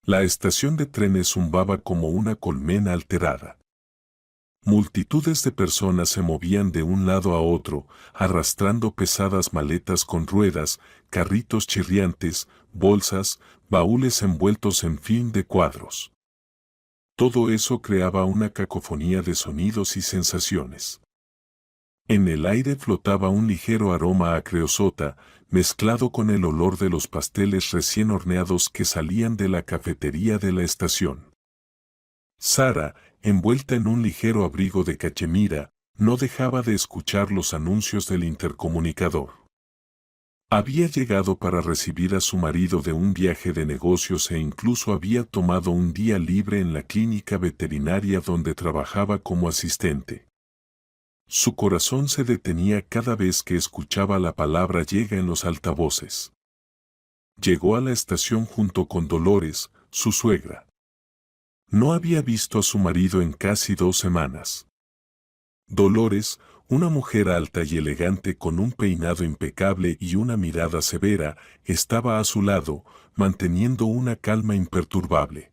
La estación de trenes zumbaba como una colmena alterada. Multitudes de personas se movían de un lado a otro, arrastrando pesadas maletas con ruedas, carritos chirriantes, bolsas, baúles envueltos en film de cuadros. Todo eso creaba una cacofonía de sonidos y sensaciones. En el aire flotaba un ligero aroma a creosota, mezclado con el olor de los pasteles recién horneados que salían de la cafetería de la estación. Sara, envuelta en un ligero abrigo de cachemira, no dejaba de escuchar los anuncios del intercomunicador. Había llegado para recibir a su marido de un viaje de negocios e incluso había tomado un día libre en la clínica veterinaria donde trabajaba como asistente. Su corazón se detenía cada vez que escuchaba la palabra llega en los altavoces. Llegó a la estación junto con Dolores, su suegra. No había visto a su marido en casi 2 semanas. Dolores, una mujer alta y elegante con un peinado impecable y una mirada severa, estaba a su lado, manteniendo una calma imperturbable.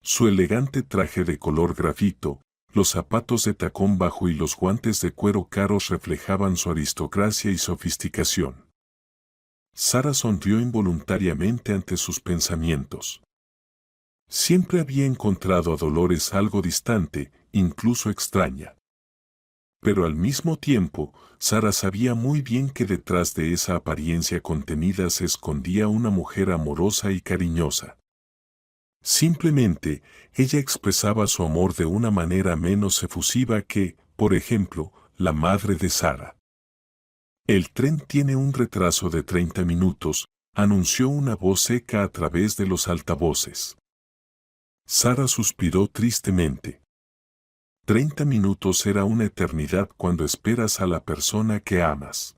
Su elegante traje de color grafito, los zapatos de tacón bajo y los guantes de cuero caros reflejaban su aristocracia y sofisticación. Sara sonrió involuntariamente ante sus pensamientos. Siempre había encontrado a Dolores algo distante, incluso extraña. Pero al mismo tiempo, Sara sabía muy bien que detrás de esa apariencia contenida se escondía una mujer amorosa y cariñosa. Simplemente, ella expresaba su amor de una manera menos efusiva que, por ejemplo, la madre de Sara. El tren tiene un retraso de 30 minutos, anunció una voz seca a través de los altavoces. Sara suspiró tristemente. 30 minutos era una eternidad cuando esperas a la persona que amas.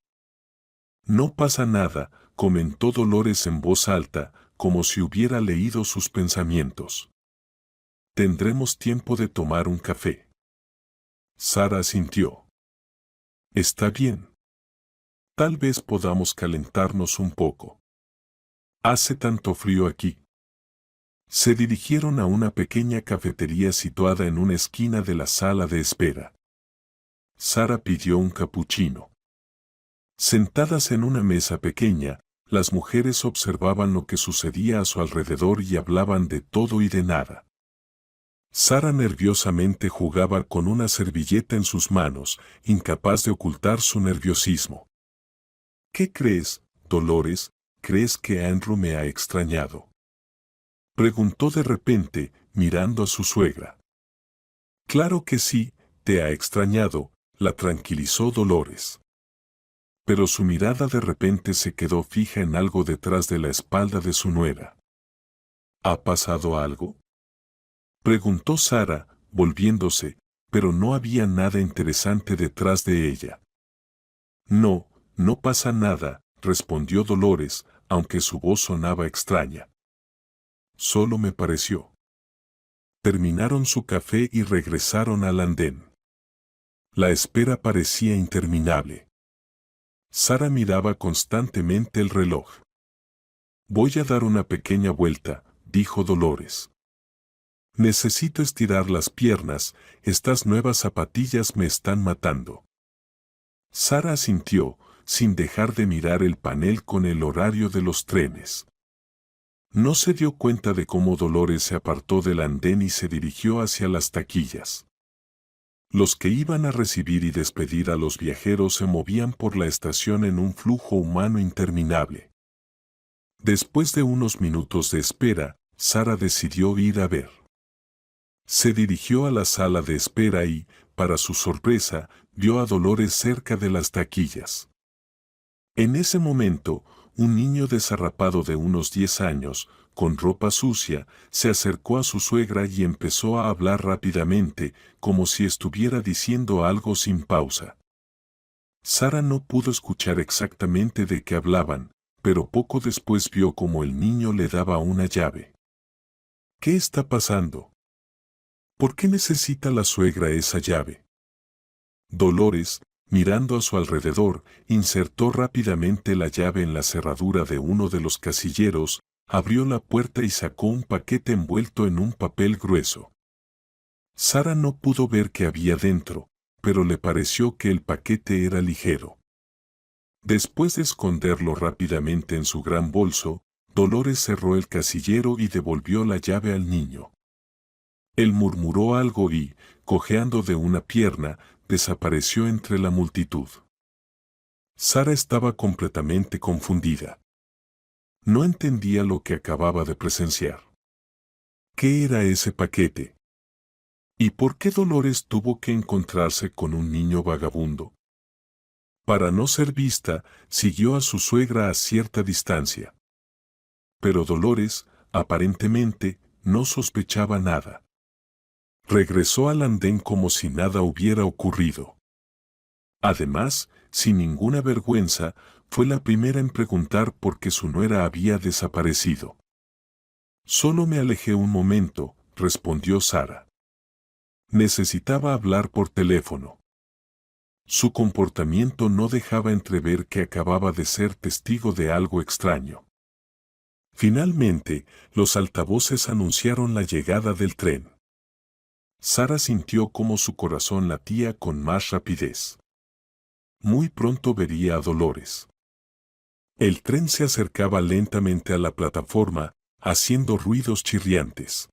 No pasa nada, comentó Dolores en voz alta, como si hubiera leído sus pensamientos. Tendremos tiempo de tomar un café. Sara asintió. Está bien. Tal vez podamos calentarnos un poco. Hace tanto frío aquí. Se dirigieron a una pequeña cafetería situada en una esquina de la sala de espera. Sara pidió un capuchino. Sentadas en una mesa pequeña, las mujeres observaban lo que sucedía a su alrededor y hablaban de todo y de nada. Sara nerviosamente jugaba con una servilleta en sus manos, incapaz de ocultar su nerviosismo. ¿Qué crees, Dolores? ¿Crees que Andrew me ha extrañado?, preguntó de repente, mirando a su suegra. Claro que sí, te ha extrañado, la tranquilizó Dolores. Pero su mirada de repente se quedó fija en algo detrás de la espalda de su nuera. ¿Ha pasado algo?, preguntó Sara, volviéndose, pero no había nada interesante detrás de ella. No, no pasa nada, respondió Dolores, aunque su voz sonaba extraña. Solo me pareció. Terminaron su café y regresaron al andén. La espera parecía interminable. Sara miraba constantemente el reloj. Voy a dar una pequeña vuelta, dijo Dolores. Necesito estirar las piernas, estas nuevas zapatillas me están matando. Sara asintió, sin dejar de mirar el panel con el horario de los trenes. No se dio cuenta de cómo Dolores se apartó del andén y se dirigió hacia las taquillas. Los que iban a recibir y despedir a los viajeros se movían por la estación en un flujo humano interminable. Después de unos minutos de espera, Sara decidió ir a ver. Se dirigió a la sala de espera y, para su sorpresa, vio a Dolores cerca de las taquillas. En ese momento, un niño desarrapado de unos 10 años, con ropa sucia, se acercó a su suegra y empezó a hablar rápidamente, como si estuviera diciendo algo sin pausa. Sara no pudo escuchar exactamente de qué hablaban, pero poco después vio cómo el niño le daba una llave. ¿Qué está pasando? ¿Por qué necesita la suegra esa llave? Dolores, mirando a su alrededor, insertó rápidamente la llave en la cerradura de uno de los casilleros, abrió la puerta y sacó un paquete envuelto en un papel grueso. Sara no pudo ver qué había dentro, pero le pareció que el paquete era ligero. Después de esconderlo rápidamente en su gran bolso, Dolores cerró el casillero y devolvió la llave al niño. Él murmuró algo y, cojeando de una pierna, desapareció entre la multitud. Sara estaba completamente confundida. No entendía lo que acababa de presenciar. ¿Qué era ese paquete? ¿Y por qué Dolores tuvo que encontrarse con un niño vagabundo? Para no ser vista, siguió a su suegra a cierta distancia. Pero Dolores, aparentemente, no sospechaba nada. Regresó al andén como si nada hubiera ocurrido. Además, sin ninguna vergüenza, fue la primera en preguntar por qué su nuera había desaparecido. Solo me alejé un momento, respondió Sara. Necesitaba hablar por teléfono. Su comportamiento no dejaba entrever que acababa de ser testigo de algo extraño. Finalmente, los altavoces anunciaron la llegada del tren. Sara sintió cómo su corazón latía con más rapidez. Muy pronto vería a Dolores. El tren se acercaba lentamente a la plataforma, haciendo ruidos chirriantes.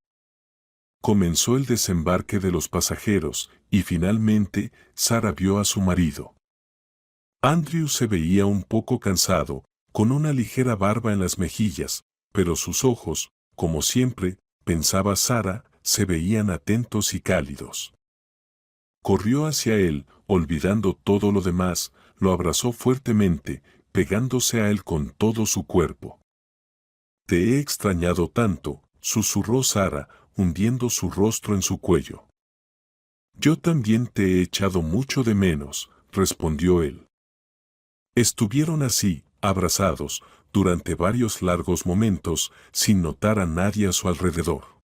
Comenzó el desembarque de los pasajeros, y finalmente, Sara vio a su marido. Andrew se veía un poco cansado, con una ligera barba en las mejillas, pero sus ojos, como siempre, pensaba Sara, se veían atentos y cálidos. Corrió hacia él, olvidando todo lo demás, lo abrazó fuertemente, pegándose a él con todo su cuerpo. «Te he extrañado tanto», susurró Sara, hundiendo su rostro en su cuello. «Yo también te he echado mucho de menos», respondió él. Estuvieron así, abrazados, durante varios largos momentos, sin notar a nadie a su alrededor.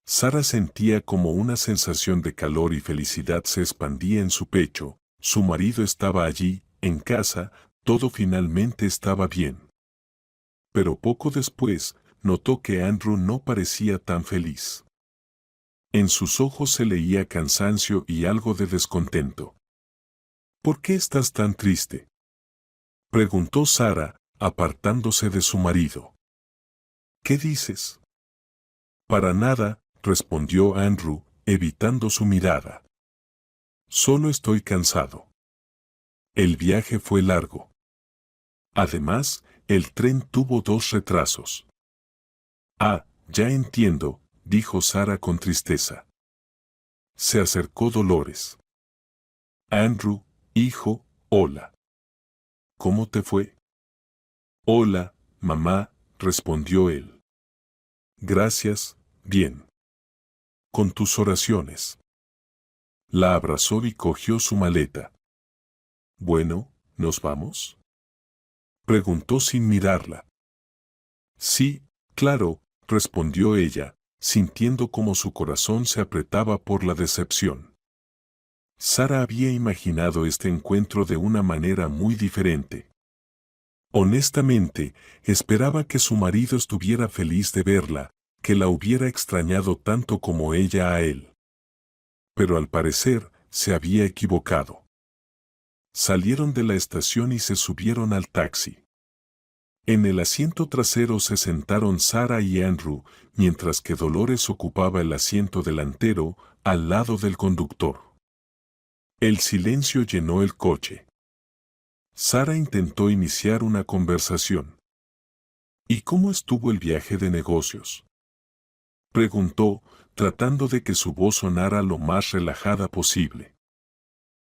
Sara sentía como una sensación de calor y felicidad se expandía en su pecho, su marido estaba allí, en casa, todo finalmente estaba bien. Pero poco después, notó que Andrew no parecía tan feliz. En sus ojos se leía cansancio y algo de descontento. «¿Por qué estás tan triste?», preguntó Sara, apartándose de su marido. «¿Qué dices?». «Para nada», respondió Andrew, evitando su mirada. «Solo estoy cansado». El viaje fue largo. Además, el tren tuvo 2 retrasos. «Ah, ya entiendo», dijo Sara con tristeza. Se acercó Dolores. «Andrew, hijo, hola. ¿Cómo te fue?». «Hola, mamá», respondió él. «Gracias, bien. Con tus oraciones». La abrazó y cogió su maleta. «Bueno, ¿nos vamos?», preguntó sin mirarla. «Sí, claro», respondió ella, sintiendo como su corazón se apretaba por la decepción. Sara había imaginado este encuentro de una manera muy diferente. Honestamente, esperaba que su marido estuviera feliz de verla, que la hubiera extrañado tanto como ella a él. Pero al parecer, se había equivocado. Salieron de la estación y se subieron al taxi. En el asiento trasero se sentaron Sara y Andrew, mientras que Dolores ocupaba el asiento delantero, al lado del conductor. El silencio llenó el coche. Sara intentó iniciar una conversación. «¿Y cómo estuvo el viaje de negocios?», preguntó, tratando de que su voz sonara lo más relajada posible.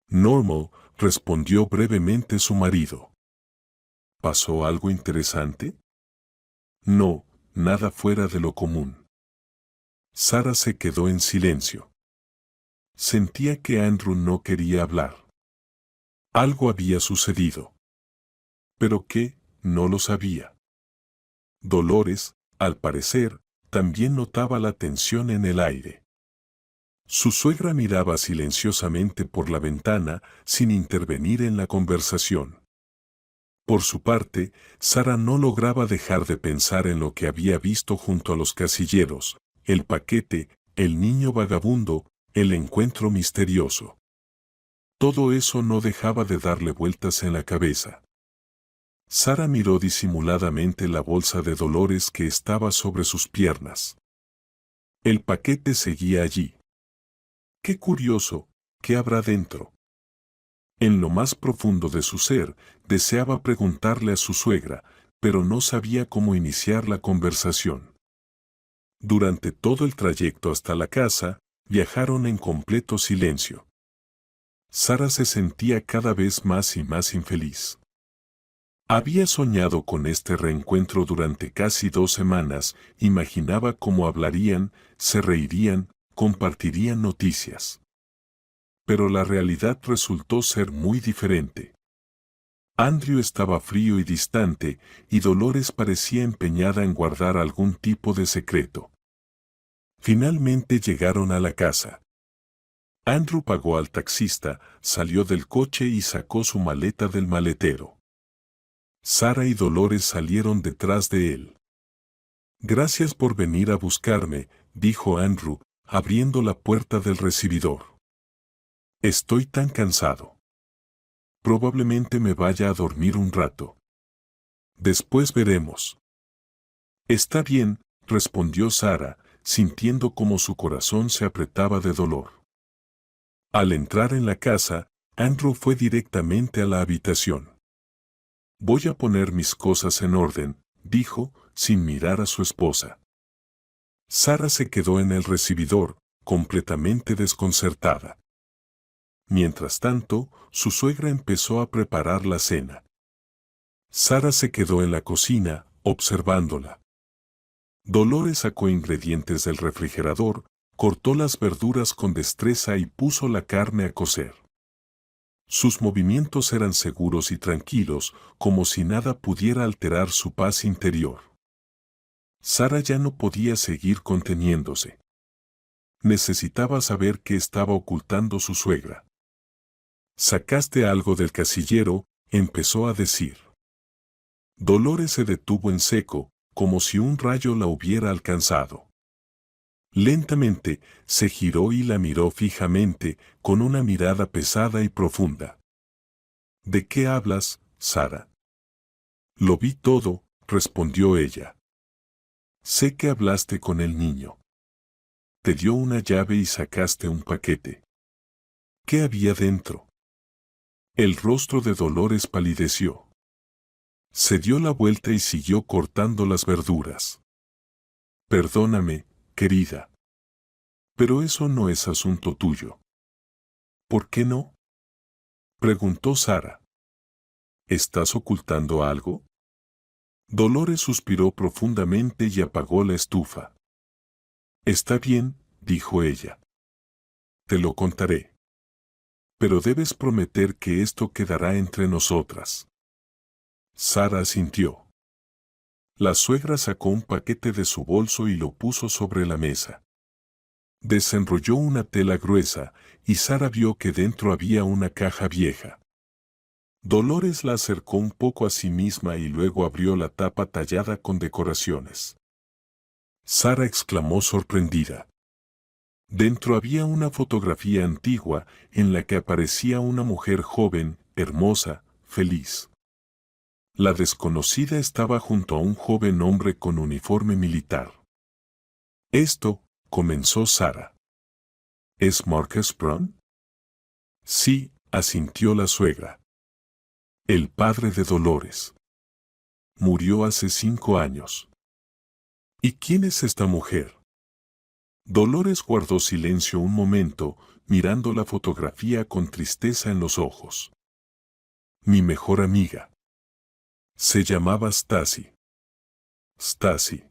«Normal», respondió brevemente su marido. «¿Pasó algo interesante?». «No, nada fuera de lo común». Sara se quedó en silencio. Sentía que Andrew no quería hablar. Algo había sucedido. ¿Pero qué? No lo sabía. Dolores, al parecer, también notaba la tensión en el aire. Su suegra miraba silenciosamente por la ventana, sin intervenir en la conversación. Por su parte, Sara no lograba dejar de pensar en lo que había visto junto a los casilleros, el paquete, el niño vagabundo, el encuentro misterioso. Todo eso no dejaba de darle vueltas en la cabeza. Sara miró disimuladamente la bolsa de Dolores que estaba sobre sus piernas. El paquete seguía allí. ¡Qué curioso! ¿Qué habrá dentro? En lo más profundo de su ser, deseaba preguntarle a su suegra, pero no sabía cómo iniciar la conversación. Durante todo el trayecto hasta la casa, viajaron en completo silencio. Sara se sentía cada vez más y más infeliz. Había soñado con este reencuentro durante casi 2 semanas, imaginaba cómo hablarían, se reirían, compartirían noticias. Pero la realidad resultó ser muy diferente. Andrew estaba frío y distante, y Dolores parecía empeñada en guardar algún tipo de secreto. Finalmente llegaron a la casa. Andrew pagó al taxista, salió del coche y sacó su maleta del maletero. Sara y Dolores salieron detrás de él. «Gracias por venir a buscarme», dijo Andrew, abriendo la puerta del recibidor. «Estoy tan cansado. Probablemente me vaya a dormir un rato. Después veremos». «Está bien», respondió Sara, sintiendo como su corazón se apretaba de dolor. Al entrar en la casa, Andrew fue directamente a la habitación. «Voy a poner mis cosas en orden», dijo, sin mirar a su esposa. Sara se quedó en el recibidor, completamente desconcertada. Mientras tanto, su suegra empezó a preparar la cena. Sara se quedó en la cocina, observándola. Dolores sacó ingredientes del refrigerador, cortó las verduras con destreza y puso la carne a cocer. Sus movimientos eran seguros y tranquilos, como si nada pudiera alterar su paz interior. Sara ya no podía seguir conteniéndose. Necesitaba saber qué estaba ocultando su suegra. «¿Sacaste algo del casillero?», empezó a decir. Dolores se detuvo en seco, como si un rayo la hubiera alcanzado. Lentamente, se giró y la miró fijamente, con una mirada pesada y profunda. «¿De qué hablas, Sara?» «Lo vi todo», respondió ella. «Sé que hablaste con el niño. Te dio una llave y sacaste un paquete. ¿Qué había dentro?» El rostro de Dolores palideció. Se dio la vuelta y siguió cortando las verduras. «Perdóname, querida. Pero eso no es asunto tuyo». «¿Por qué no?», preguntó Sara. «¿Estás ocultando algo?». Dolores suspiró profundamente y apagó la estufa. «Está bien», dijo ella. «Te lo contaré. Pero debes prometer que esto quedará entre nosotras». Sara asintió. La suegra sacó un paquete de su bolso y lo puso sobre la mesa. Desenrolló una tela gruesa, y Sara vio que dentro había una caja vieja. Dolores la acercó un poco a sí misma y luego abrió la tapa tallada con decoraciones. Sara exclamó sorprendida. Dentro había una fotografía antigua en la que aparecía una mujer joven, hermosa, feliz. La desconocida estaba junto a un joven hombre con uniforme militar. «Esto», comenzó Sara. «¿Es Marcus Brown?». «Sí», asintió la suegra. «El padre de Dolores. Murió hace 5 años». «¿Y quién es esta mujer?». Dolores guardó silencio un momento, mirando la fotografía con tristeza en los ojos. «Mi mejor amiga. Se llamaba Stacy». «Stacy.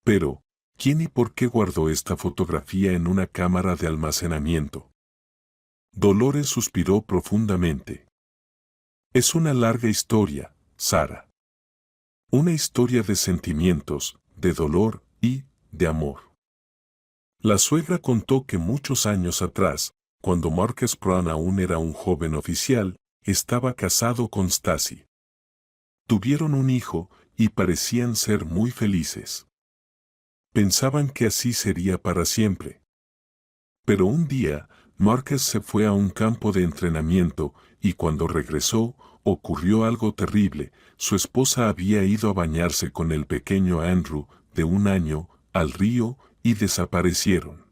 Pero, ¿quién y por qué guardó esta fotografía en una cámara de almacenamiento?». Dolores suspiró profundamente. «Es una larga historia, Sara. Una historia de sentimientos, de dolor y de amor». La suegra contó que muchos años atrás, cuando Marcus Brown aún era un joven oficial, estaba casado con Stacy. Tuvieron un hijo y parecían ser muy felices. Pensaban que así sería para siempre. Pero un día, Marcus se fue a un campo de entrenamiento y cuando regresó, ocurrió algo terrible. Su esposa había ido a bañarse con el pequeño Andrew, de 1 año, al río y desaparecieron.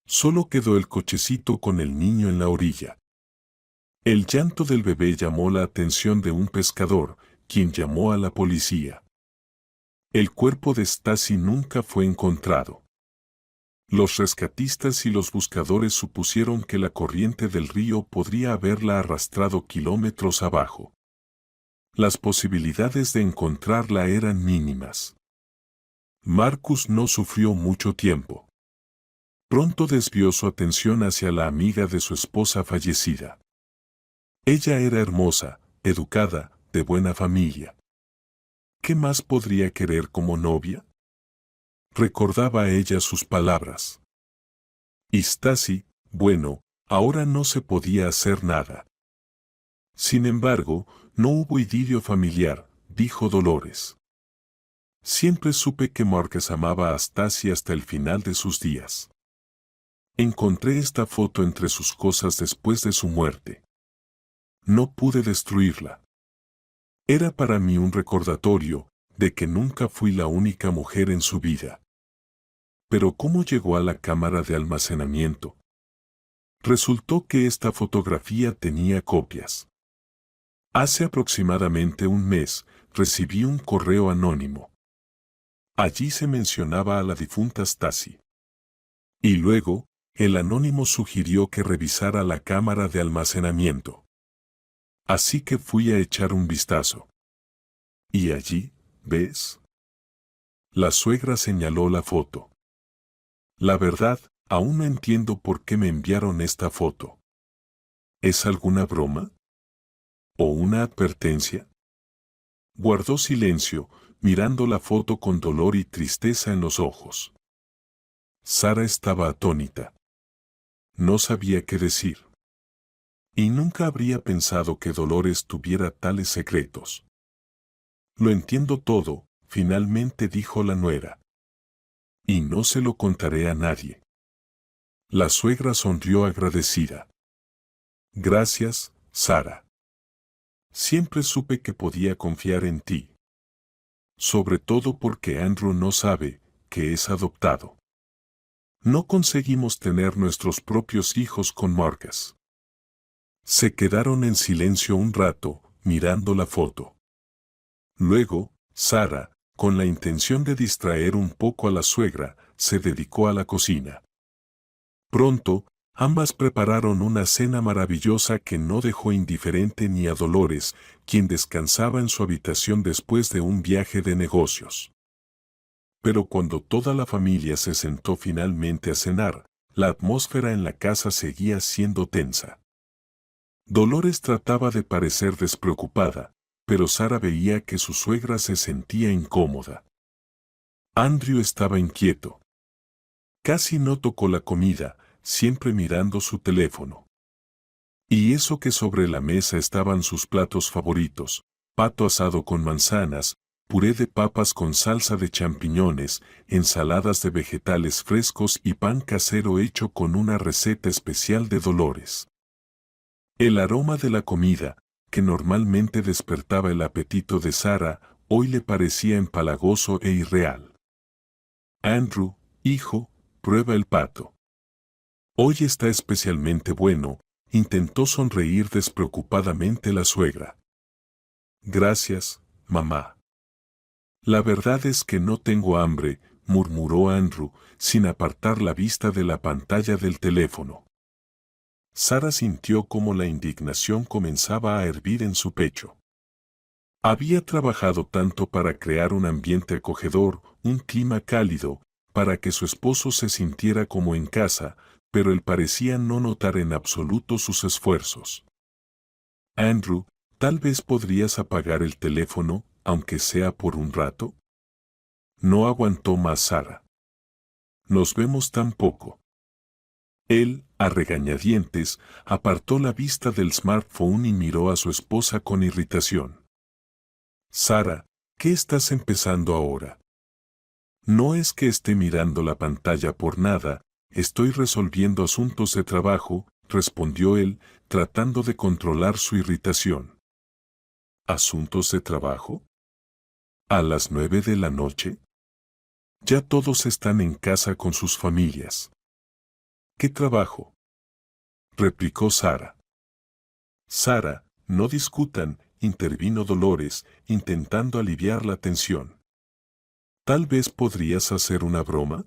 Solo quedó el cochecito con el niño en la orilla. El llanto del bebé llamó la atención de un pescador, quien llamó a la policía. El cuerpo de Stacy nunca fue encontrado. Los rescatistas y los buscadores supusieron que la corriente del río podría haberla arrastrado kilómetros abajo. Las posibilidades de encontrarla eran mínimas. Marcus no sufrió mucho tiempo. Pronto desvió su atención hacia la amiga de su esposa fallecida. Ella era hermosa, educada, de buena familia. ¿Qué más podría querer como novia? Recordaba ella sus palabras. Y Stacy, bueno, ahora no se podía hacer nada. Sin embargo, no hubo idilio familiar, dijo Dolores. Siempre supe que Marcus amaba a Stacy hasta el final de sus días. Encontré esta foto entre sus cosas después de su muerte. No pude destruirla. Era para mí un recordatorio de que nunca fui la única mujer en su vida. Pero ¿cómo llegó a la cámara de almacenamiento? Resultó que esta fotografía tenía copias. Hace aproximadamente un mes, recibí un correo anónimo. Allí se mencionaba a la difunta Stacy. Y luego, el anónimo sugirió que revisara la cámara de almacenamiento. Así que fui a echar un vistazo. Y allí, ¿ves? La suegra señaló la foto. La verdad, aún no entiendo por qué me enviaron esta foto. ¿Es alguna broma? ¿O una advertencia? Guardó silencio, mirando la foto con dolor y tristeza en los ojos. Sara estaba atónita. No sabía qué decir. Y nunca habría pensado que Dolores tuviera tales secretos. Lo entiendo todo, finalmente dijo la nuera. Y no se lo contaré a nadie. La suegra sonrió agradecida. Gracias, Sara. Siempre supe que podía confiar en ti. Sobre todo porque Andrew no sabe que es adoptado. No conseguimos tener nuestros propios hijos con Marcus. Se quedaron en silencio un rato, mirando la foto. Luego, Sara, con la intención de distraer un poco a la suegra, se dedicó a la cocina. Pronto, ambas prepararon una cena maravillosa que no dejó indiferente ni a Dolores, quien descansaba en su habitación después de un viaje de negocios. Pero cuando toda la familia se sentó finalmente a cenar, la atmósfera en la casa seguía siendo tensa. Dolores trataba de parecer despreocupada, pero Sara veía que su suegra se sentía incómoda. Andrew estaba inquieto. Casi no tocó la comida, siempre mirando su teléfono. Y eso que sobre la mesa estaban sus platos favoritos, pato asado con manzanas, puré de papas con salsa de champiñones, ensaladas de vegetales frescos y pan casero hecho con una receta especial de Dolores. El aroma de la comida, que normalmente despertaba el apetito de Sara, hoy le parecía empalagoso e irreal. Andrew, hijo, prueba el pato. Hoy está especialmente bueno, intentó sonreír despreocupadamente la suegra. Gracias, mamá. La verdad es que no tengo hambre, murmuró Andrew, sin apartar la vista de la pantalla del teléfono. Sara sintió cómo la indignación comenzaba a hervir en su pecho. Había trabajado tanto para crear un ambiente acogedor, un clima cálido, para que su esposo se sintiera como en casa, pero él parecía no notar en absoluto sus esfuerzos. Andrew, tal vez podrías apagar el teléfono, aunque sea por un rato. No aguantó más Sara. Nos vemos tan poco. Él, a regañadientes, apartó la vista del smartphone y miró a su esposa con irritación. Sara, ¿qué estás empezando ahora? No es que esté mirando la pantalla por nada, estoy resolviendo asuntos de trabajo, respondió él, tratando de controlar su irritación. ¿Asuntos de trabajo? ¿A las 9 de la noche? Ya todos están en casa con sus familias. ¿Qué trabajo? Replicó Sara. Sara, no discutan, intervino Dolores, intentando aliviar la tensión. ¿Tal vez podrías hacer una broma?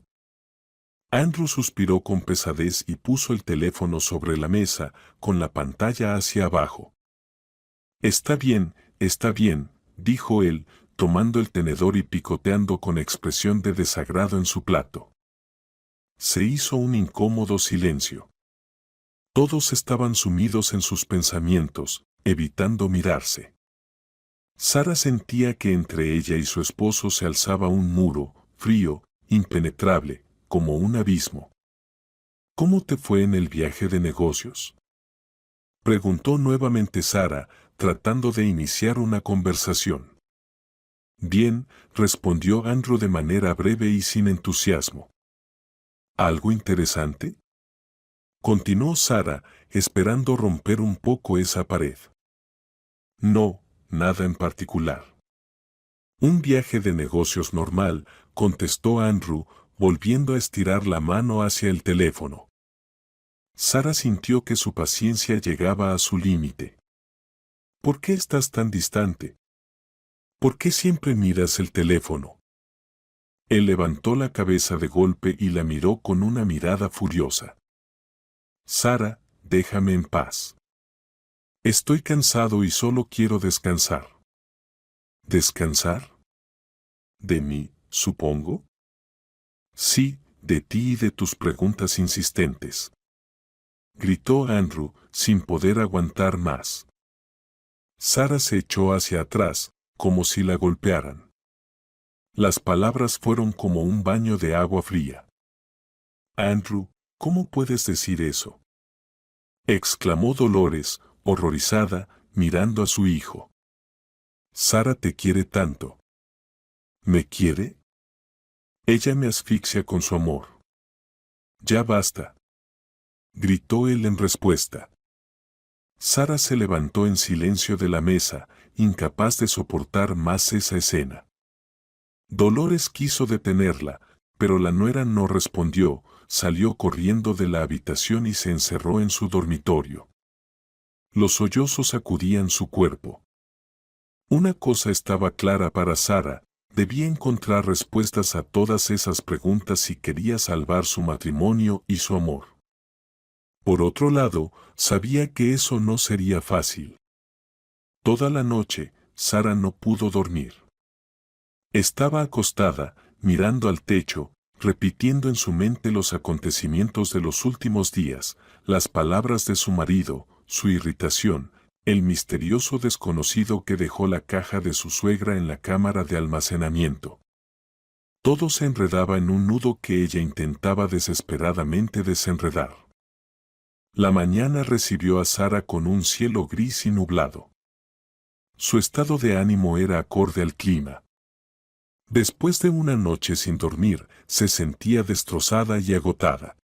Andrew suspiró con pesadez y puso el teléfono sobre la mesa, con la pantalla hacia abajo. Está bien, dijo él, tomando el tenedor y picoteando con expresión de desagrado en su plato. Se hizo un incómodo silencio. Todos estaban sumidos en sus pensamientos, evitando mirarse. Sara sentía que entre ella y su esposo se alzaba un muro, frío, impenetrable, como un abismo. ¿Cómo te fue en el viaje de negocios? Preguntó nuevamente Sara, tratando de iniciar una conversación. Bien, respondió Andrew de manera breve y sin entusiasmo. ¿Algo interesante? Continuó Sara, esperando romper un poco esa pared. No, nada en particular. Un viaje de negocios normal, contestó Andrew, volviendo a estirar la mano hacia el teléfono. Sara sintió que su paciencia llegaba a su límite. ¿Por qué estás tan distante? ¿Por qué siempre miras el teléfono? Él levantó la cabeza de golpe y la miró con una mirada furiosa. Sara, déjame en paz. Estoy cansado y solo quiero descansar. ¿Descansar? ¿De mí, supongo? Sí, de ti y de tus preguntas insistentes. Gritó Andrew, sin poder aguantar más. Sara se echó hacia atrás, como si la golpearan. Las palabras fueron como un baño de agua fría. Andrew, ¿cómo puedes decir eso? Exclamó Dolores, horrorizada, mirando a su hijo. Sara te quiere tanto. ¿Me quiere? Ella me asfixia con su amor. Ya basta. Gritó él en respuesta. Sara se levantó en silencio de la mesa, incapaz de soportar más esa escena. Dolores quiso detenerla, pero la nuera no respondió, salió corriendo de la habitación y se encerró en su dormitorio. Los sollozos sacudían su cuerpo. Una cosa estaba clara para Sara, debía encontrar respuestas a todas esas preguntas si quería salvar su matrimonio y su amor. Por otro lado, sabía que eso no sería fácil. Toda la noche, Sara no pudo dormir. Estaba acostada, mirando al techo, repitiendo en su mente los acontecimientos de los últimos días, las palabras de su marido, su irritación, el misterioso desconocido que dejó la caja de su suegra en la cámara de almacenamiento. Todo se enredaba en un nudo que ella intentaba desesperadamente desenredar. La mañana recibió a Sara con un cielo gris y nublado. Su estado de ánimo era acorde al clima. Después de una noche sin dormir, se sentía destrozada y agotada.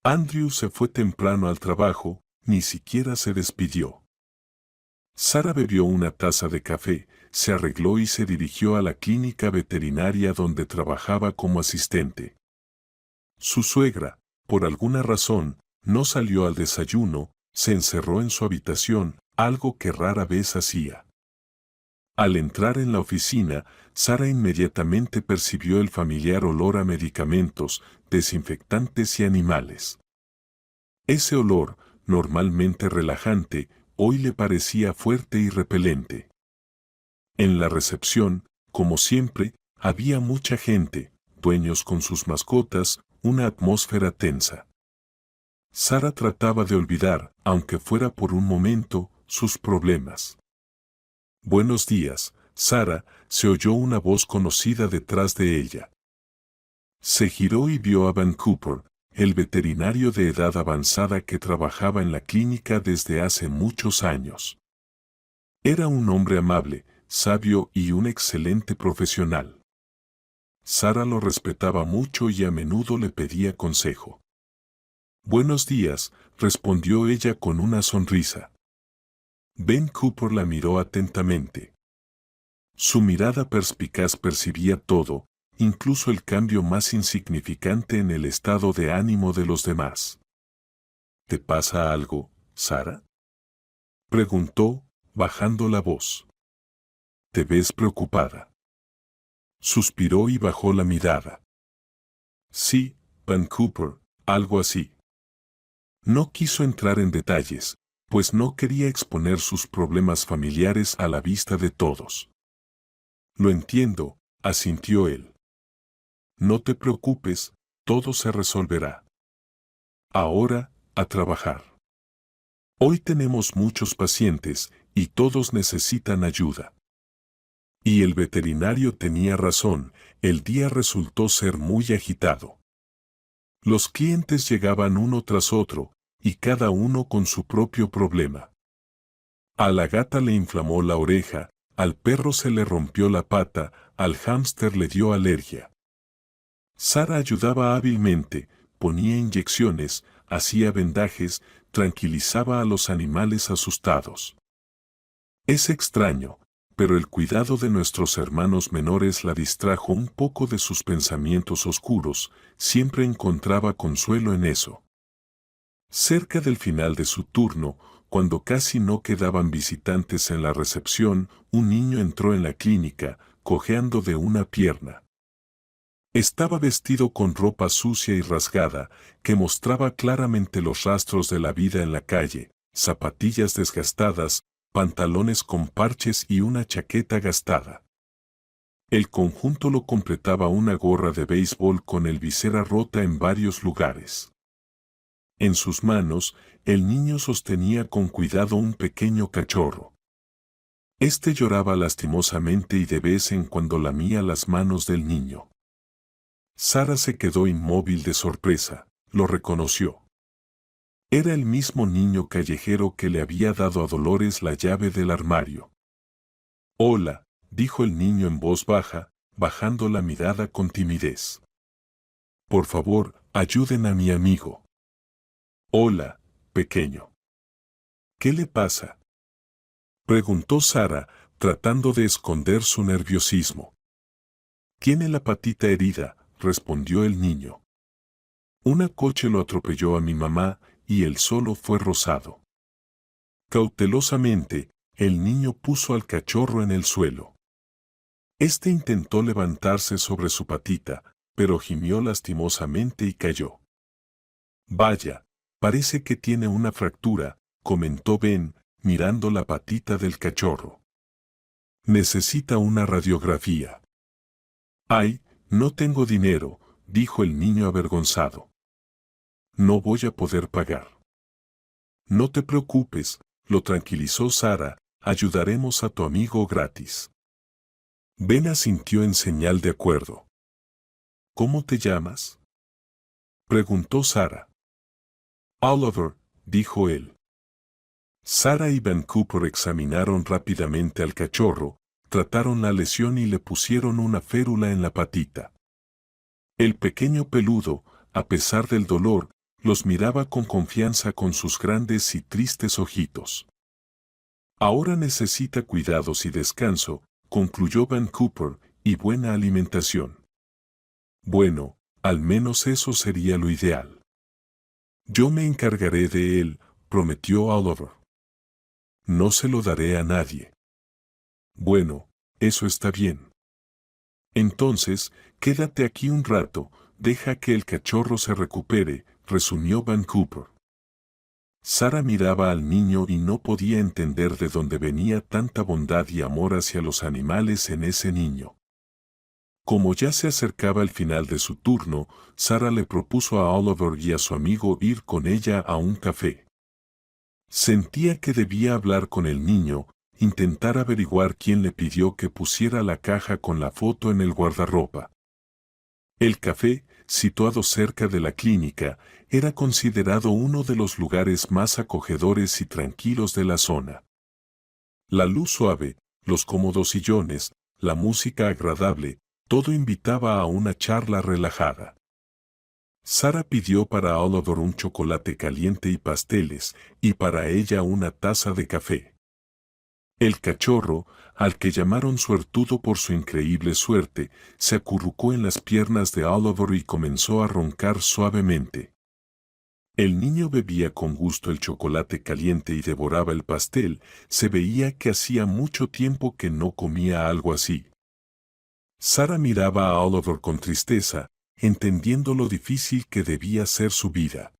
Andrew se fue temprano al trabajo, ni siquiera se despidió. Sara bebió una taza de café, se arregló y se dirigió a la clínica veterinaria donde trabajaba como asistente. Su suegra, por alguna razón, no salió al desayuno, se encerró en su habitación, algo que rara vez hacía. Al entrar en la oficina, Sara inmediatamente percibió el familiar olor a medicamentos, desinfectantes y animales. Ese olor, normalmente relajante, hoy le parecía fuerte y repelente. En la recepción, como siempre, había mucha gente, dueños con sus mascotas, una atmósfera tensa. Sara trataba de olvidar, aunque fuera por un momento, sus problemas. Buenos días, Sara, se oyó una voz conocida detrás de ella. Se giró y vio a Van Cooper, el veterinario de edad avanzada que trabajaba en la clínica desde hace muchos años. Era un hombre amable, sabio y un excelente profesional. Sara lo respetaba mucho y a menudo le pedía consejo. Buenos días, respondió ella con una sonrisa. Ben Cooper la miró atentamente. Su mirada perspicaz percibía todo, incluso el cambio más insignificante en el estado de ánimo de los demás. ¿Te pasa algo, Sara?, preguntó, bajando la voz. ¿Te ves preocupada? Suspiró y bajó la mirada. Sí, Ben Cooper, algo así. No quiso entrar en detalles, pues no quería exponer sus problemas familiares a la vista de todos. Lo entiendo, asintió él. No te preocupes, todo se resolverá. Ahora, a trabajar. Hoy tenemos muchos pacientes, y todos necesitan ayuda. Y el veterinario tenía razón, el día resultó ser muy agitado. Los clientes llegaban uno tras otro, y cada uno con su propio problema. A la gata le inflamó la oreja, al perro se le rompió la pata, al hámster le dio alergia. Sara ayudaba hábilmente, ponía inyecciones, hacía vendajes, tranquilizaba a los animales asustados. Es extraño, pero el cuidado de nuestros hermanos menores la distrajo un poco de sus pensamientos oscuros, siempre encontraba consuelo en eso. Cerca del final de su turno, cuando casi no quedaban visitantes en la recepción, un niño entró en la clínica, cojeando de una pierna. Estaba vestido con ropa sucia y rasgada, que mostraba claramente los rastros de la vida en la calle, zapatillas desgastadas, pantalones con parches y una chaqueta gastada. El conjunto lo completaba una gorra de béisbol con el visera rota en varios lugares. En sus manos, el niño sostenía con cuidado un pequeño cachorro. Este lloraba lastimosamente y de vez en cuando lamía las manos del niño. Sara se quedó inmóvil de sorpresa, lo reconoció. Era el mismo niño callejero que le había dado a Dolores la llave del armario. Hola, dijo el niño en voz baja, bajando la mirada con timidez. Por favor, ayuden a mi amigo. Hola, pequeño. ¿Qué le pasa?, preguntó Sara, tratando de esconder su nerviosismo. Tiene la patita herida, respondió el niño. Un coche lo atropelló a mi mamá, y el solo fue rosado. Cautelosamente, el niño puso al cachorro en el suelo. Este intentó levantarse sobre su patita, pero gimió lastimosamente y cayó. Vaya, parece que tiene una fractura, comentó Ben, mirando la patita del cachorro. Necesita una radiografía. Ay, no tengo dinero, dijo el niño avergonzado. No voy a poder pagar. No te preocupes, lo tranquilizó Sara, ayudaremos a tu amigo gratis. Ben asintió en señal de acuerdo. ¿Cómo te llamas?, preguntó Sara. Oliver, dijo él. Sara y Ben Cooper examinaron rápidamente al cachorro, trataron la lesión y le pusieron una férula en la patita. El pequeño peludo, a pesar del dolor, los miraba con confianza con sus grandes y tristes ojitos. Ahora necesita cuidados y descanso, concluyó Ben Cooper, y buena alimentación. Bueno, al menos eso sería lo ideal. Yo me encargaré de él, prometió Oliver. No se lo daré a nadie. Bueno, eso está bien. Entonces, quédate aquí un rato, deja que el cachorro se recupere, resumió Ben Cooper. Sara miraba al niño y no podía entender de dónde venía tanta bondad y amor hacia los animales en ese niño. Como ya se acercaba el final de su turno, Sara le propuso a Oliver y a su amigo ir con ella a un café. Sentía que debía hablar con el niño, intentar averiguar quién le pidió que pusiera la caja con la foto en el guardarropa. El café, situado cerca de la clínica, era considerado uno de los lugares más acogedores y tranquilos de la zona. La luz suave, los cómodos sillones, la música agradable, todo invitaba a una charla relajada. Sara pidió para Oliver un chocolate caliente y pasteles, y para ella una taza de café. El cachorro, al que llamaron suertudo por su increíble suerte, se acurrucó en las piernas de Oliver y comenzó a roncar suavemente. El niño bebía con gusto el chocolate caliente y devoraba el pastel. Se veía que hacía mucho tiempo que no comía algo así. Sara miraba a Oliver con tristeza, entendiendo lo difícil que debía ser su vida.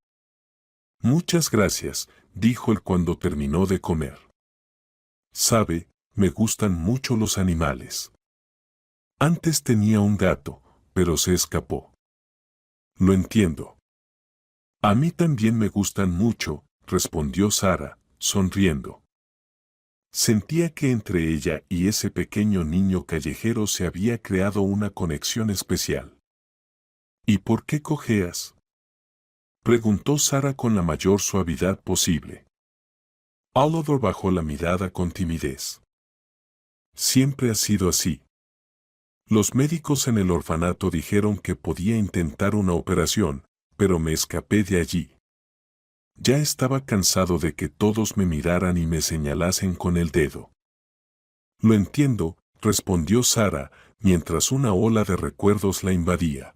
Muchas gracias, dijo él cuando terminó de comer. Sabe, me gustan mucho los animales. Antes tenía un gato, pero se escapó. Lo entiendo. A mí también me gustan mucho, respondió Sara, sonriendo. Sentía que entre ella y ese pequeño niño callejero se había creado una conexión especial. ¿Y por qué cojeas?, preguntó Sara con la mayor suavidad posible. Oliver bajó la mirada con timidez. Siempre ha sido así. Los médicos en el orfanato dijeron que podía intentar una operación, pero me escapé de allí. Ya estaba cansado de que todos me miraran y me señalasen con el dedo. Lo entiendo, respondió Sara, mientras una ola de recuerdos la invadía.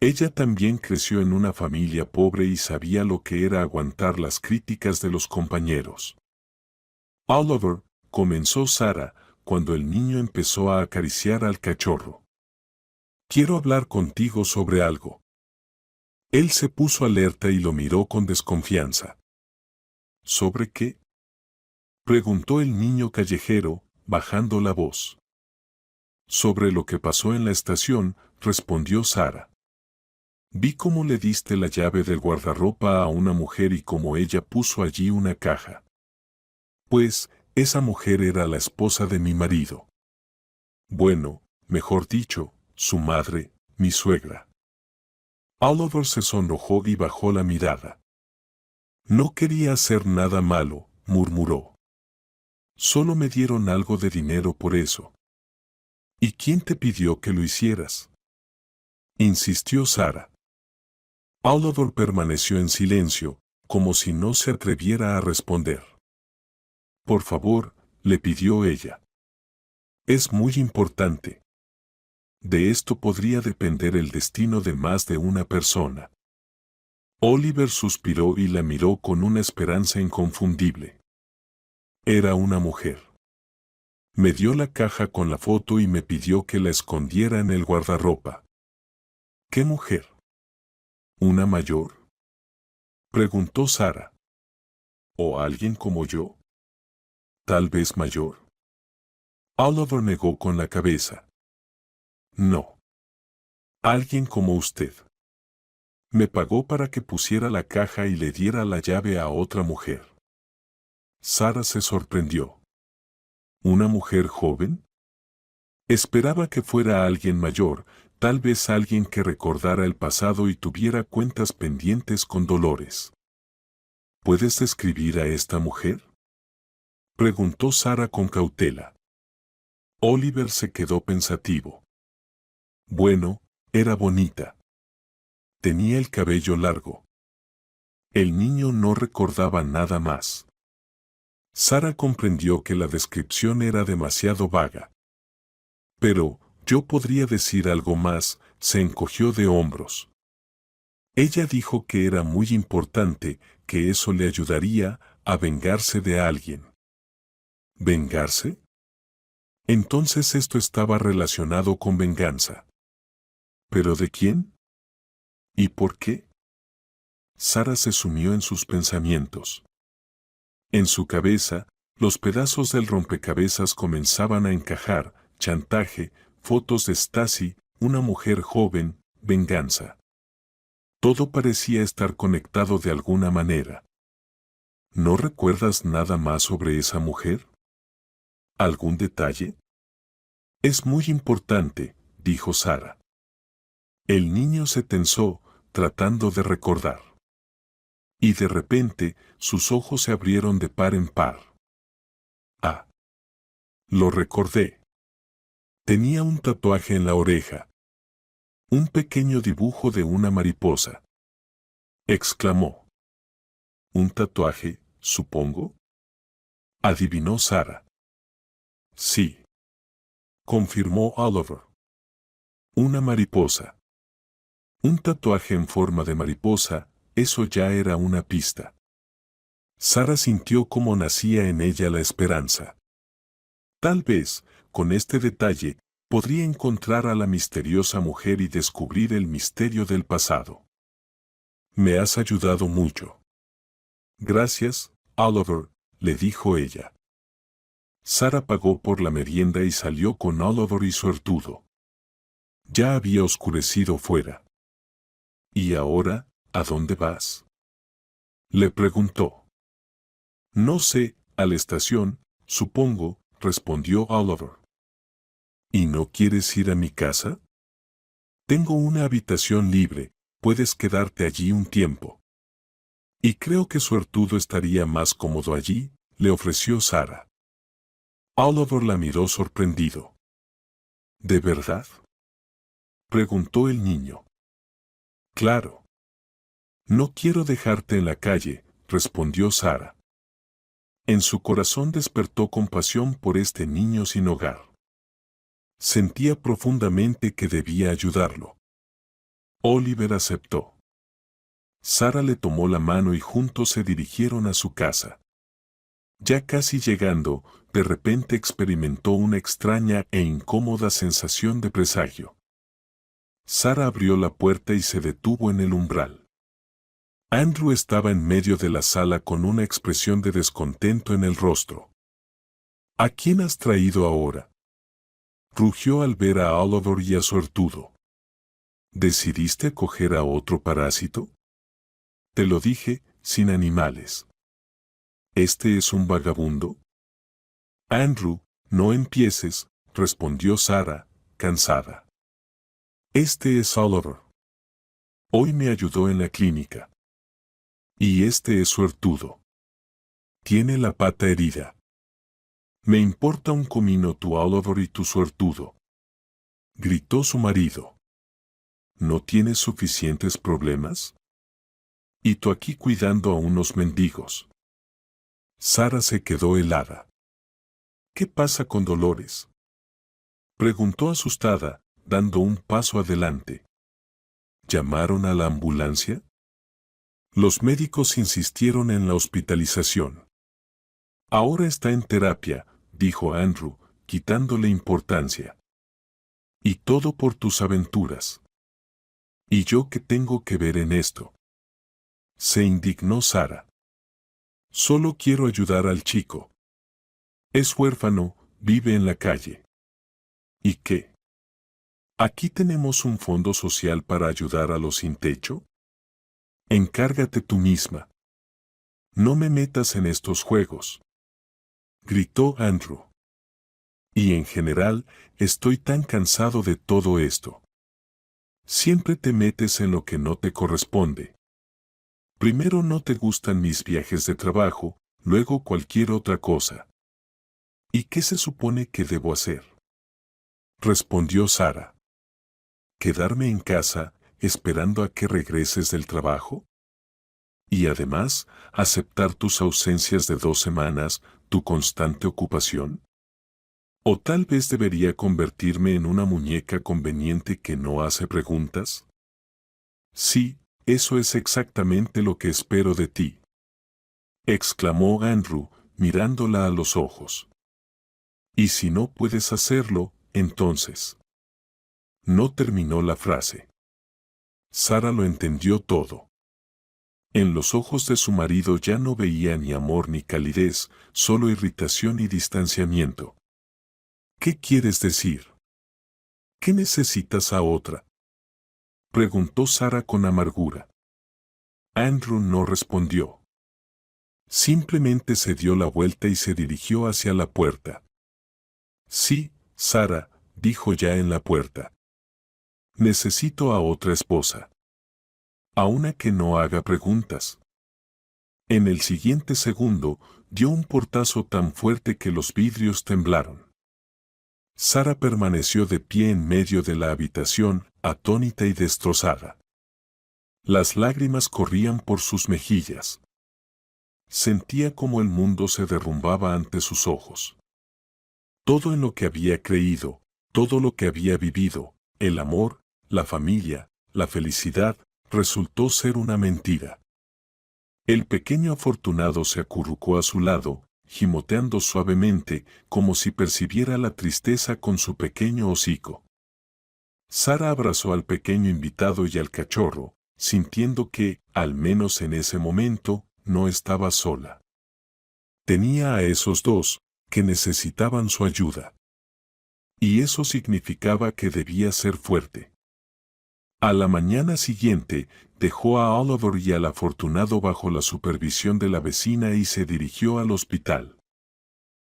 Ella también creció en una familia pobre y sabía lo que era aguantar las críticas de los compañeros. Oliver, comenzó Sara, cuando el niño empezó a acariciar al cachorro. Quiero hablar contigo sobre algo. Él se puso alerta y lo miró con desconfianza. ¿Sobre qué?, preguntó el niño callejero, bajando la voz. Sobre lo que pasó en la estación, respondió Sara. Vi cómo le diste la llave del guardarropa a una mujer y cómo ella puso allí una caja. Pues, esa mujer era la esposa de mi marido. Bueno, mejor dicho, su madre, mi suegra. Oliver se sonrojó y bajó la mirada. No quería hacer nada malo, murmuró. Solo me dieron algo de dinero por eso. ¿Y quién te pidió que lo hicieras?, insistió Sara. Oliver permaneció en silencio, como si no se atreviera a responder. Por favor, le pidió ella. Es muy importante. De esto podría depender el destino de más de una persona. Oliver suspiró y la miró con una esperanza inconfundible. Era una mujer. Me dio la caja con la foto y me pidió que la escondiera en el guardarropa. ¿Qué mujer? ¿Una mayor?, preguntó Sara. ¿O alguien como yo? Tal vez mayor. Oliver negó con la cabeza. No. Alguien como usted. Me pagó para que pusiera la caja y le diera la llave a otra mujer. Sara se sorprendió. ¿Una mujer joven? Esperaba que fuera alguien mayor, tal vez alguien que recordara el pasado y tuviera cuentas pendientes con Dolores. ¿Puedes describir a esta mujer?, preguntó Sara con cautela. Oliver se quedó pensativo. Bueno, era bonita. Tenía el cabello largo. El niño no recordaba nada más. Sara comprendió que la descripción era demasiado vaga. Pero, yo podría decir algo más, se encogió de hombros. Ella dijo que era muy importante, que eso le ayudaría a vengarse de alguien. ¿Vengarse? Entonces esto estaba relacionado con venganza. ¿Pero de quién? ¿Y por qué? Sara se sumió en sus pensamientos. En su cabeza, los pedazos del rompecabezas comenzaban a encajar: chantaje, fotos de Stacy, una mujer joven, venganza. Todo parecía estar conectado de alguna manera. ¿No recuerdas nada más sobre esa mujer? ¿Algún detalle? Es muy importante, dijo Sara. El niño se tensó, tratando de recordar. Y de repente, sus ojos se abrieron de par en par. Ah. Lo recordé. Tenía un tatuaje en la oreja. Un pequeño dibujo de una mariposa. Exclamó. ¿Un tatuaje, supongo? Adivinó Sara. Sí. Confirmó Oliver. Una mariposa. Un tatuaje en forma de mariposa, eso ya era una pista. Sara sintió cómo nacía en ella la esperanza. Tal vez, con este detalle, podría encontrar a la misteriosa mujer y descubrir el misterio del pasado. Me has ayudado mucho. Gracias, Oliver, le dijo ella. Sara pagó por la merienda y salió con Oliver y Suertudo. Ya había oscurecido fuera. ¿Y ahora, a dónde vas? Le preguntó. No sé, a la estación, supongo, respondió Oliver. ¿Y no quieres ir a mi casa? Tengo una habitación libre, puedes quedarte allí un tiempo. Y creo que Suertudo estaría más cómodo allí, le ofreció Sara. Oliver la miró sorprendido. ¿De verdad? Preguntó el niño. Claro. No quiero dejarte en la calle, respondió Sara. En su corazón despertó compasión por este niño sin hogar. Sentía profundamente que debía ayudarlo. Oliver aceptó. Sara le tomó la mano y juntos se dirigieron a su casa. Ya casi llegando, de repente experimentó una extraña e incómoda sensación de presagio. Sara abrió la puerta y se detuvo en el umbral. Andrew estaba en medio de la sala con una expresión de descontento en el rostro. ¿A quién has traído ahora? Rugió al ver a Oliver y a Suertudo. ¿Decidiste coger a otro parásito? Te lo dije, sin animales. ¿Este es un vagabundo? Andrew, no empieces, respondió Sara, cansada. Este es Oliver. Hoy me ayudó en la clínica. Y este es Suertudo. Tiene la pata herida. Me importa un comino tu Oliver y tu Suertudo. Gritó su marido. ¿No tienes suficientes problemas? Y tú aquí cuidando a unos mendigos. Sara se quedó helada. ¿Qué pasa con Dolores? Preguntó asustada, dando un paso adelante. ¿Llamaron a la ambulancia? Los médicos insistieron en la hospitalización. Ahora está en terapia, dijo Andrew, quitándole importancia. Y todo por tus aventuras. ¿Y yo qué tengo que ver en esto? Se indignó Sara. Solo quiero ayudar al chico. Es huérfano, vive en la calle. ¿Y qué? Aquí tenemos un fondo social para ayudar a los sin techo. Encárgate tú misma. No me metas en estos juegos. Gritó Andrew. Y en general, estoy tan cansado de todo esto. Siempre te metes en lo que no te corresponde. Primero no te gustan mis viajes de trabajo, luego cualquier otra cosa. ¿Y qué se supone que debo hacer? Respondió Sara. ¿Quedarme en casa, esperando a que regreses del trabajo? Y además, aceptar tus ausencias de 2 semanas, tu constante ocupación. ¿O tal vez debería convertirme en una muñeca conveniente que no hace preguntas? Sí, eso es exactamente lo que espero de ti. Exclamó Andrew, mirándola a los ojos. Y si no puedes hacerlo, entonces. No terminó la frase. Sara lo entendió todo. En los ojos de su marido ya no veía ni amor ni calidez, solo irritación y distanciamiento. ¿Qué quieres decir? ¿Qué necesitas a otra? Preguntó Sara con amargura. Andrew no respondió. Simplemente se dio la vuelta y se dirigió hacia la puerta. Sí, Sara, dijo ya en la puerta. Necesito a otra esposa. A una que no haga preguntas. En el siguiente segundo, dio un portazo tan fuerte que los vidrios temblaron. Sara permaneció de pie en medio de la habitación, atónita y destrozada. Las lágrimas corrían por sus mejillas. Sentía como el mundo se derrumbaba ante sus ojos. Todo en lo que había creído, todo lo que había vivido, el amor, la familia, la felicidad, resultó ser una mentira. El pequeño afortunado se acurrucó a su lado, gimoteando suavemente, como si percibiera la tristeza con su pequeño hocico. Sara abrazó al pequeño invitado y al cachorro, sintiendo que, al menos en ese momento, no estaba sola. Tenía a esos dos, que necesitaban su ayuda. Y eso significaba que debía ser fuerte. A la mañana siguiente, dejó a Oliver y al afortunado bajo la supervisión de la vecina y se dirigió al hospital.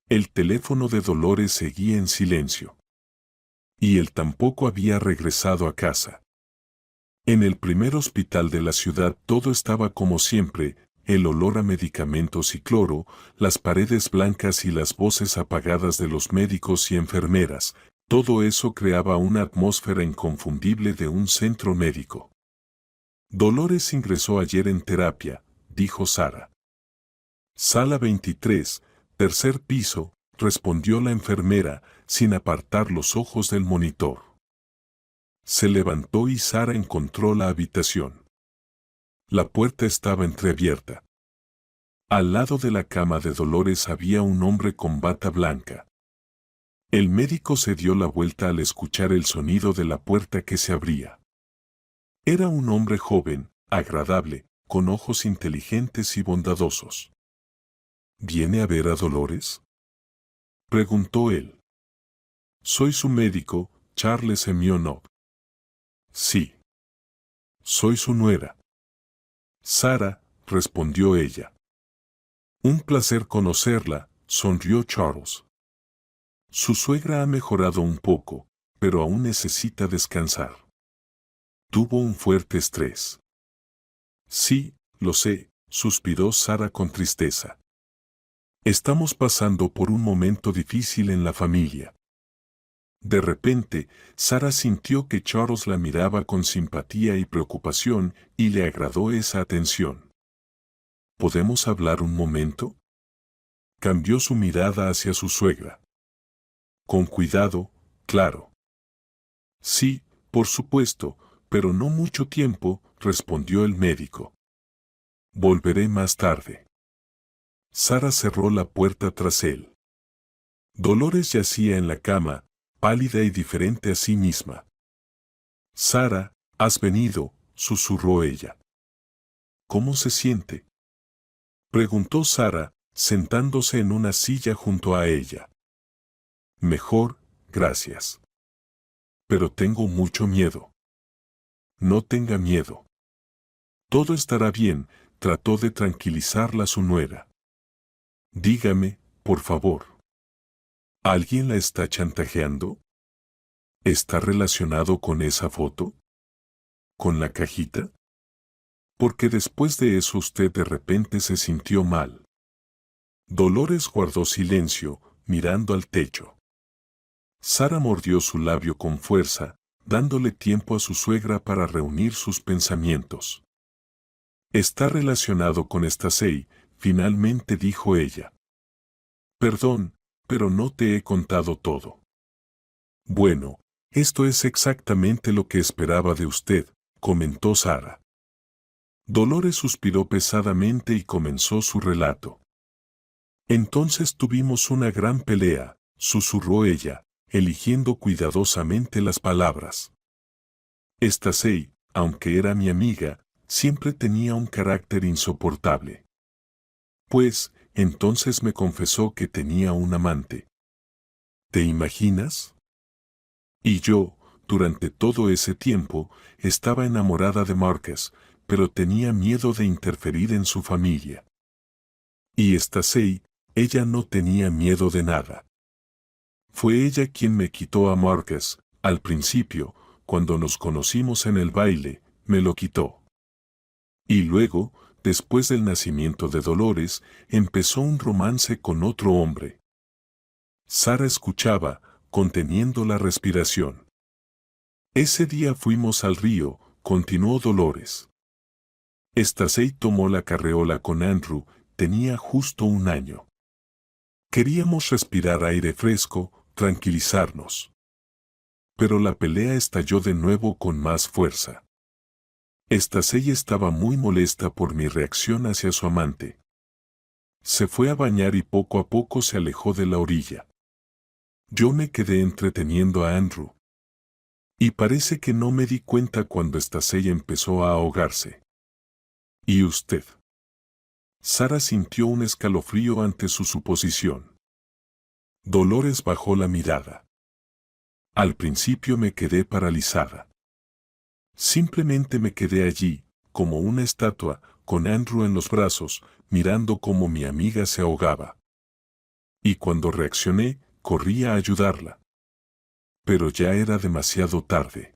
El teléfono de Dolores seguía en silencio. Y él tampoco había regresado a casa. En el primer hospital de la ciudad todo estaba como siempre, el olor a medicamentos y cloro, las paredes blancas y las voces apagadas de los médicos y enfermeras. Todo eso creaba una atmósfera inconfundible de un centro médico. Dolores ingresó ayer en terapia, dijo Sara. Sala 23, tercer piso, respondió la enfermera, sin apartar los ojos del monitor. Se levantó y Sara encontró la habitación. La puerta estaba entreabierta. Al lado de la cama de Dolores había un hombre con bata blanca. El médico se dio la vuelta al escuchar el sonido de la puerta que se abría. Era un hombre joven, agradable, con ojos inteligentes y bondadosos. ¿Viene a ver a Dolores?, preguntó él. Soy su médico, Charles Semyonov. Sí. Soy su nuera. Sara, respondió ella. Un placer conocerla, sonrió Charles. Su suegra ha mejorado un poco, pero aún necesita descansar. Tuvo un fuerte estrés. Sí, lo sé, suspiró Sara con tristeza. Estamos pasando por un momento difícil en la familia. De repente, Sara sintió que Charles la miraba con simpatía y preocupación, y le agradó esa atención. ¿Podemos hablar un momento?, cambió su mirada hacia su suegra. Con cuidado, claro. Sí, por supuesto, pero no mucho tiempo, respondió el médico. Volveré más tarde. Sara cerró la puerta tras él. Dolores yacía en la cama, pálida y diferente a sí misma. Sara, ¿has venido?, susurró ella. ¿Cómo se siente?, preguntó Sara, sentándose en una silla junto a ella. Mejor, gracias. Pero tengo mucho miedo. No tenga miedo. Todo estará bien, trató de tranquilizarla su nuera. Dígame, por favor. ¿Alguien la está chantajeando? ¿Está relacionado con esa foto? ¿Con la cajita? Porque después de eso usted de repente se sintió mal. Dolores guardó silencio, mirando al techo. Sara mordió su labio con fuerza, dándole tiempo a su suegra para reunir sus pensamientos. Está relacionado con Stacey, finalmente dijo ella. Perdón, pero no te he contado todo. Bueno, esto es exactamente lo que esperaba de usted, comentó Sara. Dolores suspiró pesadamente y comenzó su relato. Entonces tuvimos una gran pelea, susurró ella, eligiendo cuidadosamente las palabras. Stacey, aunque era mi amiga, siempre tenía un carácter insoportable. Pues, entonces me confesó que tenía un amante. ¿Te imaginas? Y yo, durante todo ese tiempo, estaba enamorada de Marcus, pero tenía miedo de interferir en su familia. Y Stacey, ella no tenía miedo de nada. Fue ella quien me quitó a Marcus, al principio, cuando nos conocimos en el baile, me lo quitó. Y luego, después del nacimiento de Dolores, empezó un romance con otro hombre. Sara escuchaba, conteniendo la respiración. Ese día fuimos al río, continuó Dolores. Stacey tomó la carreola con Andrew, tenía justo 1 año. Queríamos respirar aire fresco, tranquilizarnos. Pero la pelea estalló de nuevo con más fuerza. Stacey estaba muy molesta por mi reacción hacia su amante. Se fue a bañar y poco a poco se alejó de la orilla. Yo me quedé entreteniendo a Andrew. Y parece que no me di cuenta cuando Stacey empezó a ahogarse. ¿Y usted? Sara sintió un escalofrío ante su suposición. Dolores bajó la mirada. Al principio me quedé paralizada. Simplemente me quedé allí, como una estatua, con Andrew en los brazos, mirando cómo mi amiga se ahogaba. Y cuando reaccioné, corrí a ayudarla. Pero ya era demasiado tarde.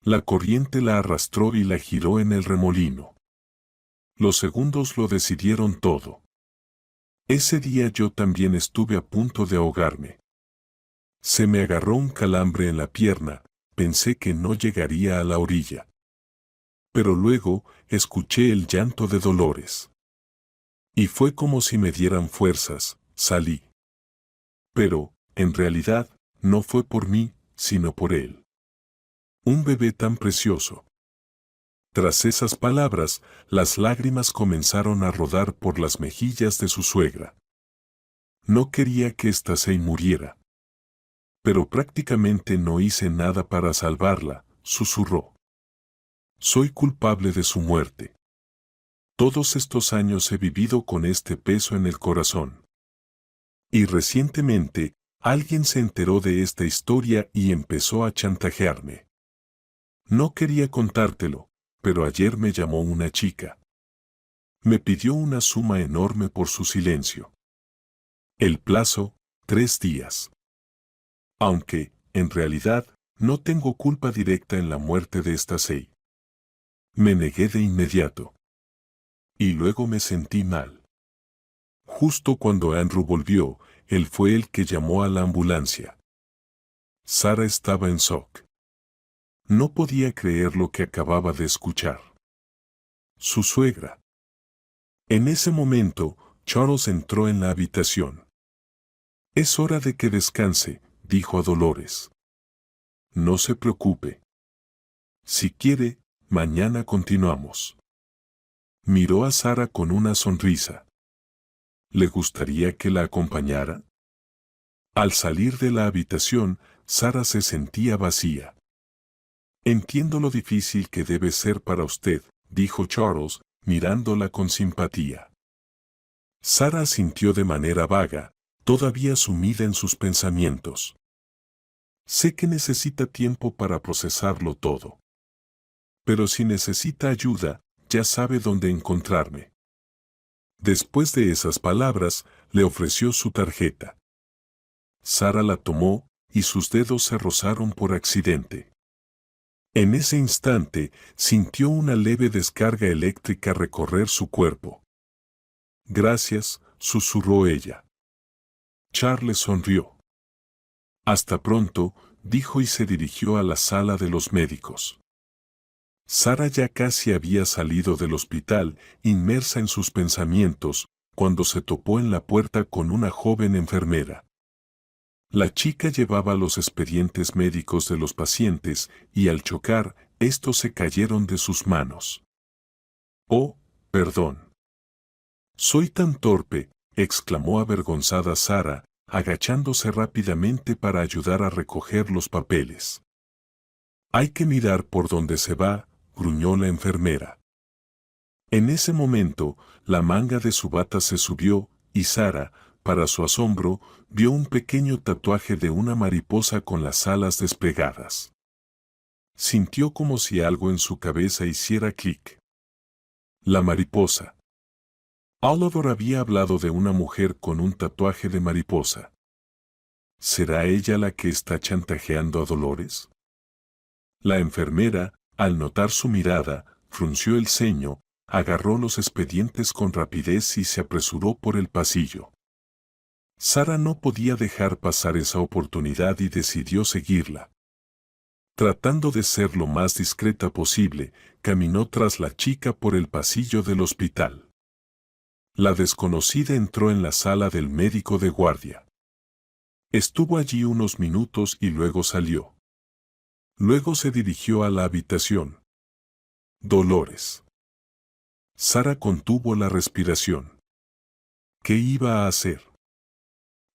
La corriente la arrastró y la giró en el remolino. Los segundos lo decidieron todo. Ese día yo también estuve a punto de ahogarme. Se me agarró un calambre en la pierna, pensé que no llegaría a la orilla. Pero luego, escuché el llanto de Dolores. Y fue como si me dieran fuerzas, salí. Pero, en realidad, no fue por mí, sino por él. Un bebé tan precioso. Tras esas palabras, las lágrimas comenzaron a rodar por las mejillas de su suegra. No quería que Stacey muriera. Pero prácticamente no hice nada para salvarla, susurró. Soy culpable de su muerte. Todos estos años he vivido con este peso en el corazón. Y recientemente, alguien se enteró de esta historia y empezó a chantajearme. No quería contártelo, pero ayer me llamó una chica. Me pidió una suma enorme por su silencio. El plazo, 3 días. Aunque, en realidad, no tengo culpa directa en la muerte de Stacey. Me negué de inmediato. Y luego me sentí mal. Justo cuando Andrew volvió, él fue el que llamó a la ambulancia. Sara estaba en shock. No podía creer lo que acababa de escuchar. Su suegra. En ese momento, Charles entró en la habitación. Es hora de que descanse, dijo a Dolores. No se preocupe. Si quiere, mañana continuamos. Miró a Sara con una sonrisa. ¿Le gustaría que la acompañara? Al salir de la habitación, Sara se sentía vacía. Entiendo lo difícil que debe ser para usted, dijo Charles, mirándola con simpatía. Sara asintió de manera vaga, todavía sumida en sus pensamientos. Sé que necesita tiempo para procesarlo todo. Pero si necesita ayuda, ya sabe dónde encontrarme. Después de esas palabras, le ofreció su tarjeta. Sara la tomó, y sus dedos se rozaron por accidente. En ese instante, sintió una leve descarga eléctrica recorrer su cuerpo. Gracias, susurró ella. Charles sonrió. Hasta pronto, dijo y se dirigió a la sala de los médicos. Sara ya casi había salido del hospital, inmersa en sus pensamientos, cuando se topó en la puerta con una joven enfermera. La chica llevaba los expedientes médicos de los pacientes y al chocar, estos se cayeron de sus manos. Oh, perdón. Soy tan torpe, exclamó avergonzada Sara, agachándose rápidamente para ayudar a recoger los papeles. Hay que mirar por dónde se va, gruñó la enfermera. En ese momento, la manga de su bata se subió, y Sara, para su asombro, vio un pequeño tatuaje de una mariposa con las alas desplegadas. Sintió como si algo en su cabeza hiciera clic. La mariposa. Oliver había hablado de una mujer con un tatuaje de mariposa. ¿Será ella la que está chantajeando a Dolores? La enfermera, al notar su mirada, frunció el ceño, agarró los expedientes con rapidez y se apresuró por el pasillo. Sara no podía dejar pasar esa oportunidad y decidió seguirla. Tratando de ser lo más discreta posible, caminó tras la chica por el pasillo del hospital. La desconocida entró en la sala del médico de guardia. Estuvo allí unos minutos y luego salió. Luego se dirigió a la habitación. Dolores. Sara contuvo la respiración. ¿Qué iba a hacer?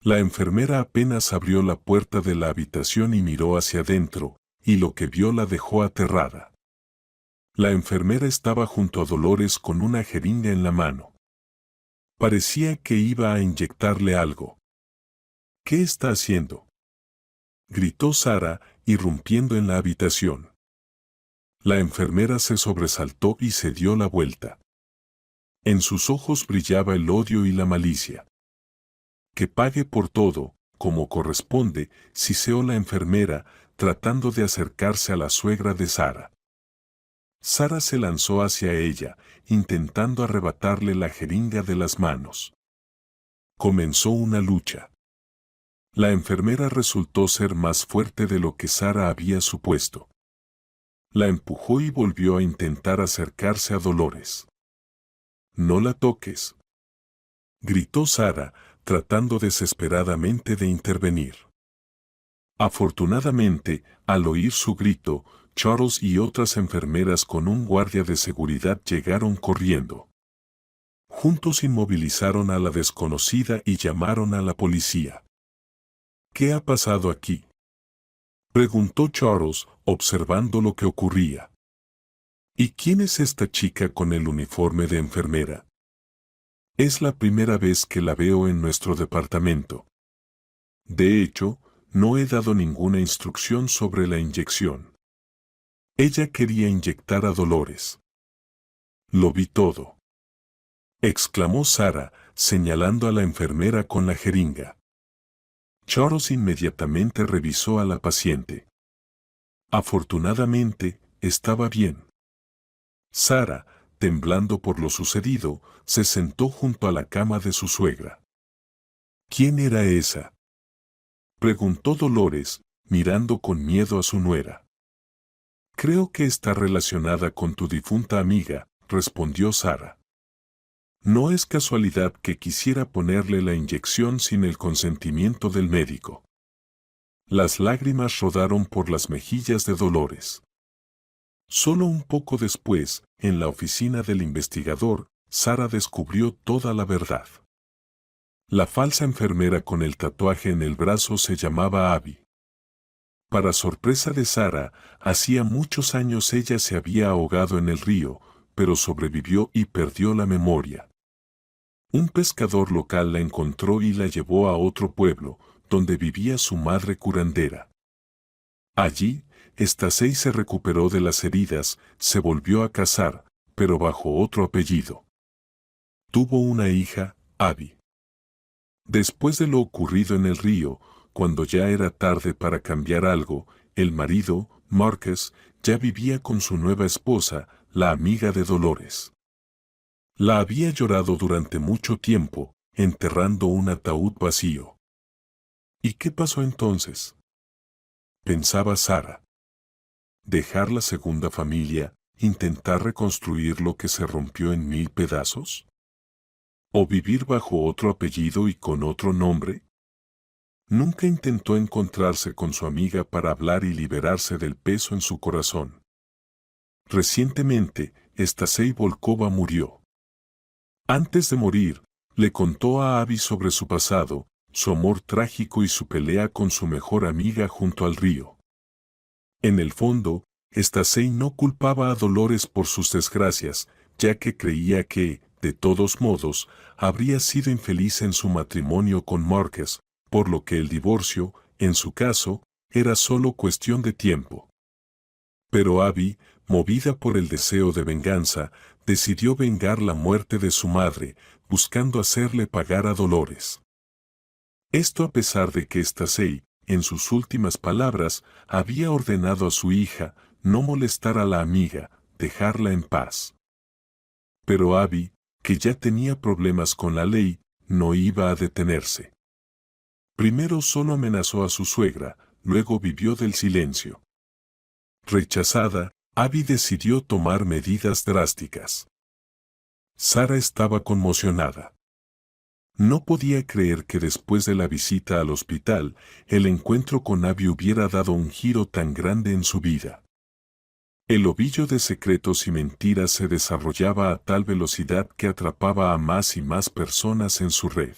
La enfermera apenas abrió la puerta de la habitación y miró hacia adentro, y lo que vio la dejó aterrada. La enfermera estaba junto a Dolores con una jeringa en la mano. Parecía que iba a inyectarle algo. ¿Qué está haciendo?, gritó Sara, irrumpiendo en la habitación. La enfermera se sobresaltó y se dio la vuelta. En sus ojos brillaba el odio y la malicia. Que pague por todo, como corresponde, siseó la enfermera, tratando de acercarse a la suegra de Sara. Sara se lanzó hacia ella, intentando arrebatarle la jeringa de las manos. Comenzó una lucha. La enfermera resultó ser más fuerte de lo que Sara había supuesto. La empujó y volvió a intentar acercarse a Dolores. «No la toques», gritó Sara, tratando desesperadamente de intervenir. Afortunadamente, al oír su grito, Charles y otras enfermeras con un guardia de seguridad llegaron corriendo. Juntos inmovilizaron a la desconocida y llamaron a la policía. «¿Qué ha pasado aquí?», preguntó Charles, observando lo que ocurría. «¿Y quién es esta chica con el uniforme de enfermera? Es la primera vez que la veo en nuestro departamento. De hecho, no he dado ninguna instrucción sobre la inyección. Ella quería inyectar a Dolores». «Lo vi todo», exclamó Sara, señalando a la enfermera con la jeringa. Charles inmediatamente revisó a la paciente. Afortunadamente, estaba bien. Sara, temblando por lo sucedido, se sentó junto a la cama de su suegra. «¿Quién era esa?», preguntó Dolores, mirando con miedo a su nuera. «Creo que está relacionada con tu difunta amiga», respondió Sara. «No es casualidad que quisiera ponerle la inyección sin el consentimiento del médico». Las lágrimas rodaron por las mejillas de Dolores. Solo un poco después, en la oficina del investigador, Sara descubrió toda la verdad. La falsa enfermera con el tatuaje en el brazo se llamaba Abby. Para sorpresa de Sara, hacía muchos años ella se había ahogado en el río, pero sobrevivió y perdió la memoria. Un pescador local la encontró y la llevó a otro pueblo, donde vivía su madre curandera. Allí, Stacey se recuperó de las heridas, se volvió a casar, pero bajo otro apellido. Tuvo una hija, Abby. Después de lo ocurrido en el río, cuando ya era tarde para cambiar algo, el marido, Marcus, ya vivía con su nueva esposa, la amiga de Dolores. La había llorado durante mucho tiempo, enterrando un ataúd vacío. ¿Y qué pasó entonces?, pensaba Sara. ¿Dejar la segunda familia, intentar reconstruir lo que se rompió en 1000 pedazos? ¿O vivir bajo otro apellido y con otro nombre? Nunca intentó encontrarse con su amiga para hablar y liberarse del peso en su corazón. Recientemente, Stacey Volkova murió. Antes de morir, le contó a Abby sobre su pasado, su amor trágico y su pelea con su mejor amiga junto al río. En el fondo, Stacey no culpaba a Dolores por sus desgracias, ya que creía que, de todos modos, habría sido infeliz en su matrimonio con Marcus, por lo que el divorcio, en su caso, era solo cuestión de tiempo. Pero Abby, movida por el deseo de venganza, decidió vengar la muerte de su madre, buscando hacerle pagar a Dolores. Esto a pesar de que Stacey, en sus últimas palabras, había ordenado a su hija no molestar a la amiga, dejarla en paz. Pero Abby, que ya tenía problemas con la ley, no iba a detenerse. Primero solo amenazó a su suegra, luego vivió del silencio. Rechazada, Abby decidió tomar medidas drásticas. Sara estaba conmocionada. No podía creer que después de la visita al hospital, el encuentro con Abby hubiera dado un giro tan grande en su vida. El ovillo de secretos y mentiras se desarrollaba a tal velocidad que atrapaba a más y más personas en su red.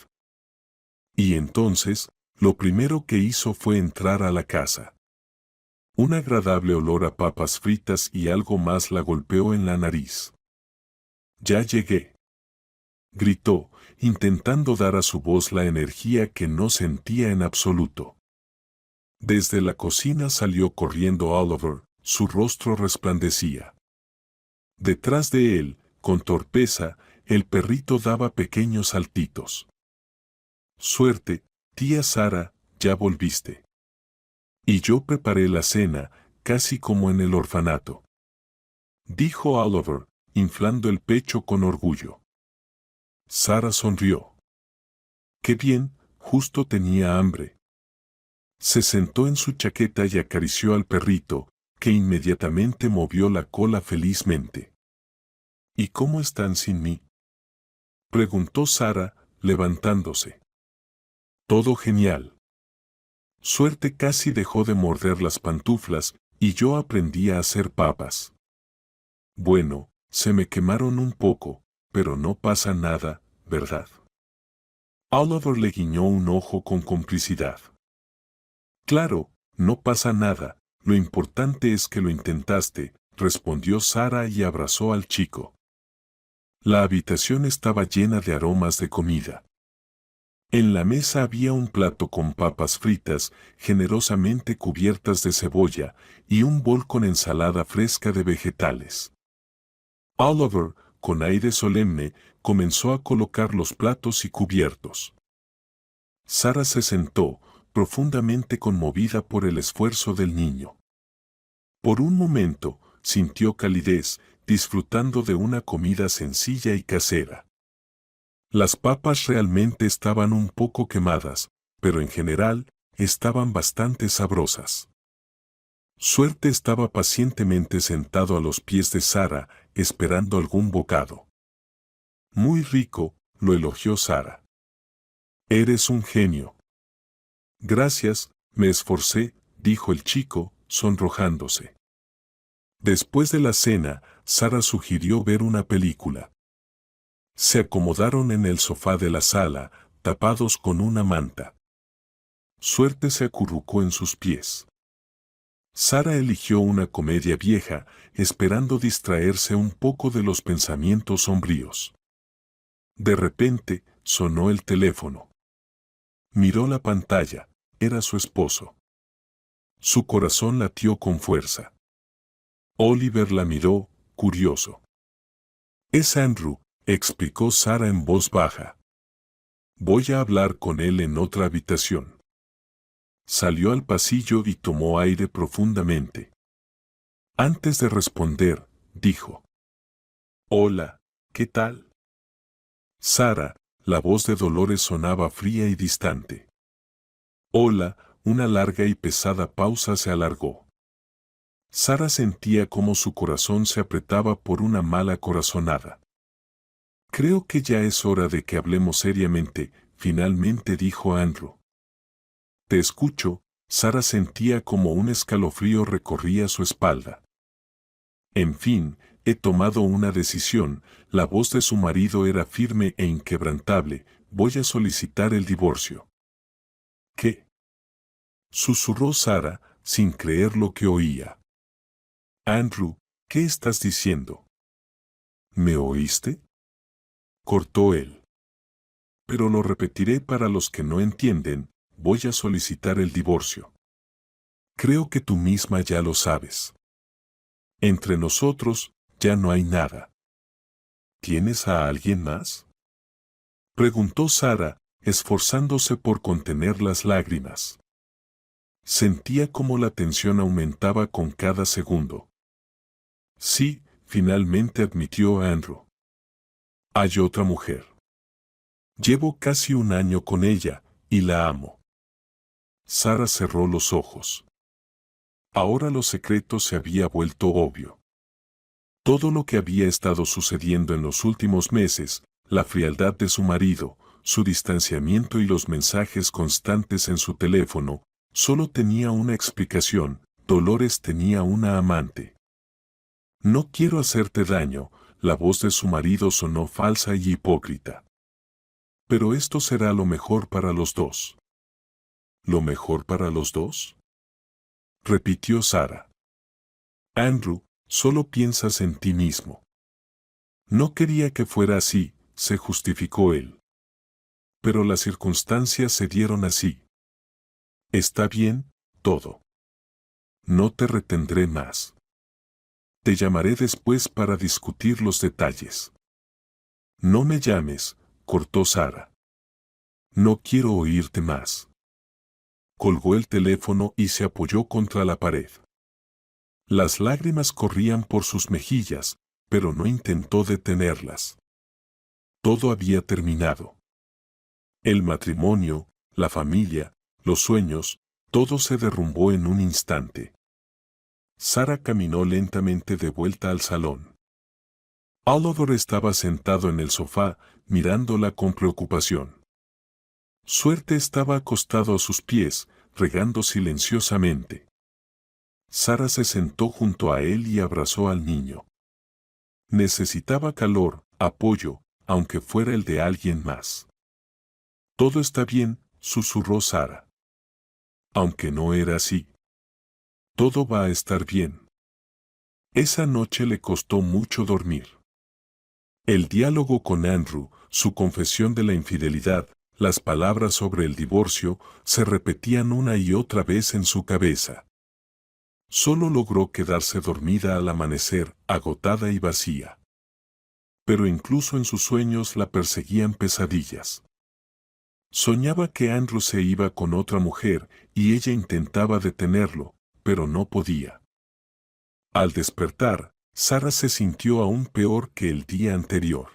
Y entonces, lo primero que hizo fue entrar a la casa. Un agradable olor a papas fritas y algo más la golpeó en la nariz. «Ya llegué», gritó, intentando dar a su voz la energía que no sentía en absoluto. Desde la cocina salió corriendo Oliver, su rostro resplandecía. Detrás de él, con torpeza, el perrito daba pequeños saltitos. «Suerte, tía Sara, ya volviste. Y yo preparé la cena, casi como en el orfanato», dijo Oliver, inflando el pecho con orgullo. Sara sonrió. «Qué bien, justo tenía hambre». Se sentó en su chaqueta y acarició al perrito, que inmediatamente movió la cola felizmente. «¿Y cómo están sin mí?», preguntó Sara, levantándose. «Todo genial. Suerte casi dejó de morder las pantuflas, y yo aprendí a hacer papas. Bueno, se me quemaron un poco, pero no pasa nada, ¿verdad?». Oliver le guiñó un ojo con complicidad. «Claro, no pasa nada, lo importante es que lo intentaste», respondió Sara y abrazó al chico. La habitación estaba llena de aromas de comida. En la mesa había un plato con papas fritas, generosamente cubiertas de cebolla, y un bol con ensalada fresca de vegetales. Oliver, con aire solemne, comenzó a colocar los platos y cubiertos. Sara se sentó, profundamente conmovida por el esfuerzo del niño. Por un momento, sintió calidez, disfrutando de una comida sencilla y casera. Las papas realmente estaban un poco quemadas, pero en general, estaban bastante sabrosas. Suerte estaba pacientemente sentado a los pies de Sara, esperando algún bocado. «Muy rico», lo elogió Sara. «Eres un genio». «Gracias, me esforcé», dijo el chico, sonrojándose. Después de la cena, Sara sugirió ver una película. Se acomodaron en el sofá de la sala, tapados con una manta. Suerte se acurrucó en sus pies. Sara eligió una comedia vieja, esperando distraerse un poco de los pensamientos sombríos. De repente, sonó el teléfono. Miró la pantalla, era su esposo. Su corazón latió con fuerza. Oliver la miró, curioso. «Es Andrew», explicó Sara en voz baja. «Voy a hablar con él en otra habitación». Salió al pasillo y tomó aire profundamente. Antes de responder, dijo: «Hola, ¿qué tal?». Sara, la voz de Dolores sonaba fría y distante. «Hola», una larga y pesada pausa se alargó. Sara sentía como su corazón se apretaba por una mala corazonada. «Creo que ya es hora de que hablemos seriamente», finalmente dijo Andrew. «Te escucho», Sara sentía como un escalofrío recorría su espalda. «En fin, he tomado una decisión», la voz de su marido era firme e inquebrantable, «voy a solicitar el divorcio». «¿Qué?», susurró Sara, sin creer lo que oía. «Andrew, ¿qué estás diciendo?». «¿Me oíste?», cortó él. «Pero lo repetiré para los que no entienden, voy a solicitar el divorcio. Creo que tú misma ya lo sabes. Entre nosotros, ya no hay nada». «¿Tienes a alguien más?», preguntó Sara, esforzándose por contener las lágrimas. Sentía como la tensión aumentaba con cada segundo. «Sí», finalmente admitió Andrew. «Hay otra mujer. Llevo casi un año con ella, y la amo». Sara cerró los ojos. Ahora lo secreto se había vuelto obvio. Todo lo que había estado sucediendo en los últimos meses, la frialdad de su marido, su distanciamiento y los mensajes constantes en su teléfono, solo tenía una explicación: Dolores tenía una amante. No quiero hacerte daño, la voz de su marido sonó falsa y hipócrita. Pero esto será lo mejor para los dos. ¿Lo mejor para los dos?, repitió Sara. Andrew, solo piensas en ti mismo. No quería que fuera así, se justificó él. Pero las circunstancias se dieron así. Está bien, todo. No te retendré más. Te llamaré después para discutir los detalles. No me llames, cortó Sara. No quiero oírte más. Colgó el teléfono y se apoyó contra la pared. Las lágrimas corrían por sus mejillas, pero no intentó detenerlas. Todo había terminado. El matrimonio, la familia, los sueños, todo se derrumbó en un instante. Sara caminó lentamente de vuelta al salón. Oliver estaba sentado en el sofá, mirándola con preocupación. Suerte estaba acostado a sus pies, regando silenciosamente. Sara se sentó junto a él y abrazó al niño. Necesitaba calor, apoyo, aunque fuera el de alguien más. Todo está bien, susurró Sara. Aunque no era así. Todo va a estar bien. Esa noche le costó mucho dormir. El diálogo con Andrew, su confesión de la infidelidad, las palabras sobre el divorcio, se repetían una y otra vez en su cabeza. Solo logró quedarse dormida al amanecer, agotada y vacía. Pero incluso en sus sueños la perseguían pesadillas. Soñaba que Andrew se iba con otra mujer y ella intentaba detenerlo, pero no podía. Al despertar, Sara se sintió aún peor que el día anterior.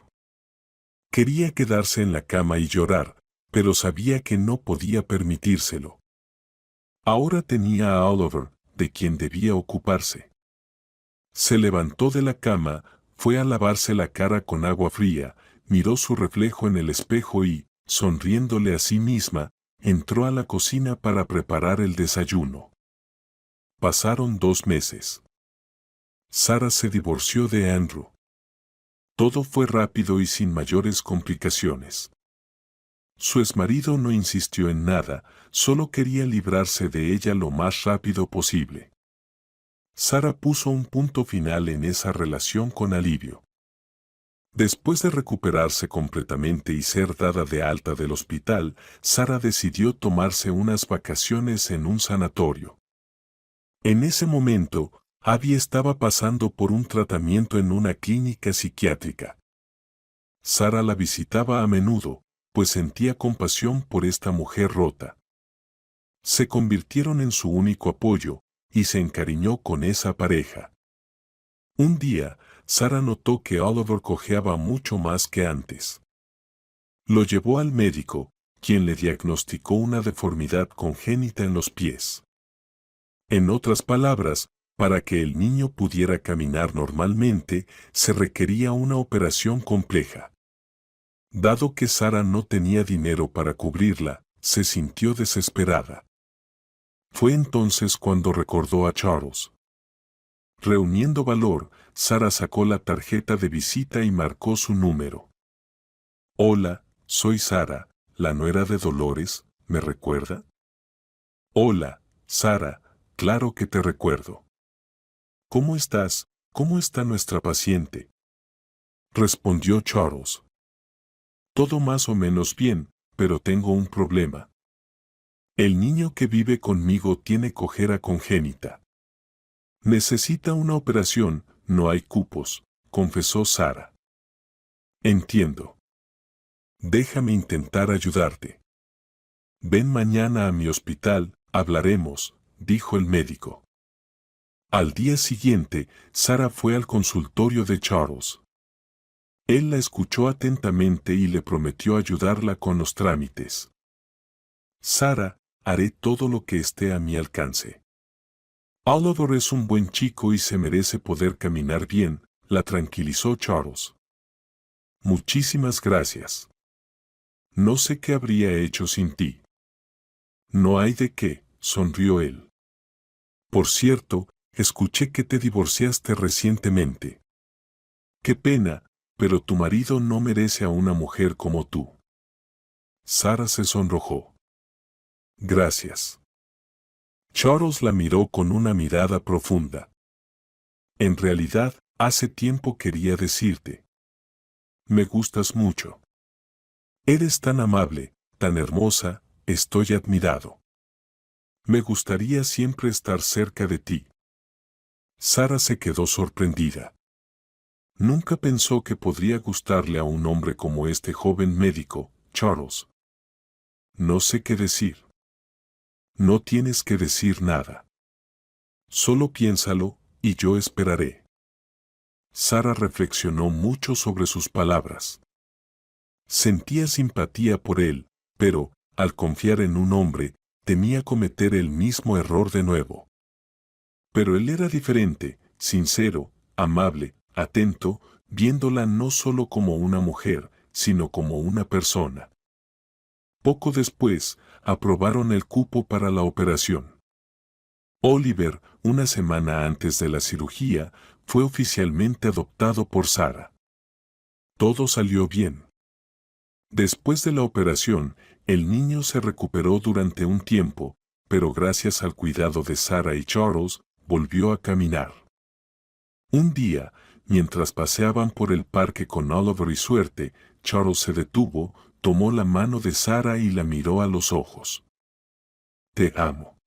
Quería quedarse en la cama y llorar, pero sabía que no podía permitírselo. Ahora tenía a Oliver, de quien debía ocuparse. Se levantó de la cama, fue a lavarse la cara con agua fría, miró su reflejo en el espejo y, sonriéndole a sí misma, entró a la cocina para preparar el desayuno. Pasaron 2 meses. Sara se divorció de Andrew. Todo fue rápido y sin mayores complicaciones. Su exmarido no insistió en nada, solo quería librarse de ella lo más rápido posible. Sara puso un punto final en esa relación con alivio. Después de recuperarse completamente y ser dada de alta del hospital, Sara decidió tomarse unas vacaciones en un sanatorio. En ese momento, Abby estaba pasando por un tratamiento en una clínica psiquiátrica. Sara la visitaba a menudo, pues sentía compasión por esta mujer rota. Se convirtieron en su único apoyo, y se encariñó con esa pareja. Un día, Sara notó que Oliver cojeaba mucho más que antes. Lo llevó al médico, quien le diagnosticó una deformidad congénita en los pies. En otras palabras, para que el niño pudiera caminar normalmente, se requería una operación compleja. Dado que Sara no tenía dinero para cubrirla, se sintió desesperada. Fue entonces cuando recordó a Charles. Reuniendo valor, Sara sacó la tarjeta de visita y marcó su número. Hola, soy Sara, la nuera de Dolores, ¿me recuerda? Hola, Sara, claro que te recuerdo. ¿Cómo estás? ¿Cómo está nuestra paciente?, respondió Charles. Todo más o menos bien, pero tengo un problema. El niño que vive conmigo tiene cojera congénita. Necesita una operación, no hay cupos, confesó Sara. Entiendo. Déjame intentar ayudarte. Ven mañana a mi hospital, hablaremos, dijo el médico. Al día siguiente, Sara fue al consultorio de Charles. Él la escuchó atentamente y le prometió ayudarla con los trámites. Sara, haré todo lo que esté a mi alcance. Oliver es un buen chico y se merece poder caminar bien, la tranquilizó Charles. Muchísimas gracias. No sé qué habría hecho sin ti. No hay de qué, sonrió él. Por cierto, escuché que te divorciaste recientemente. Qué pena, pero tu marido no merece a una mujer como tú. Sara se sonrojó. Gracias. Charles la miró con una mirada profunda. En realidad, hace tiempo quería decirte. Me gustas mucho. Eres tan amable, tan hermosa, estoy admirado. Me gustaría siempre estar cerca de ti. Sara se quedó sorprendida. Nunca pensó que podría gustarle a un hombre como este joven médico, Charles. No sé qué decir. No tienes que decir nada. Solo piénsalo, y yo esperaré. Sara reflexionó mucho sobre sus palabras. Sentía simpatía por él, pero, al confiar en un hombre, temía cometer el mismo error de nuevo. Pero él era diferente, sincero, amable, atento, viéndola no solo como una mujer, sino como una persona. Poco después, aprobaron el cupo para la operación. Oliver, una semana antes de la cirugía, fue oficialmente adoptado por Sara. Todo salió bien. Después de la operación, el niño se recuperó durante un tiempo, pero gracias al cuidado de Sara y Charles, volvió a caminar. Un día, mientras paseaban por el parque con Oliver y Suerte, Charles se detuvo, tomó la mano de Sara y la miró a los ojos. Te amo.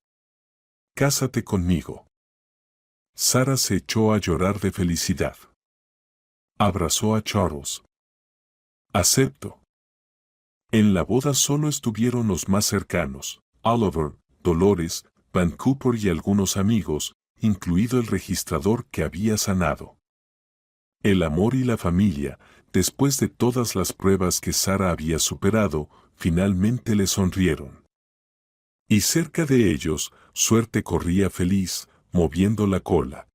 Cásate conmigo. Sara se echó a llorar de felicidad. Abrazó a Charles. Acepto. En la boda solo estuvieron los más cercanos, Oliver, Dolores, Van Cooper y algunos amigos, incluido el registrador que había sanado. El amor y la familia, después de todas las pruebas que Sara había superado, finalmente le sonrieron. Y cerca de ellos, Suerte corría feliz, moviendo la cola.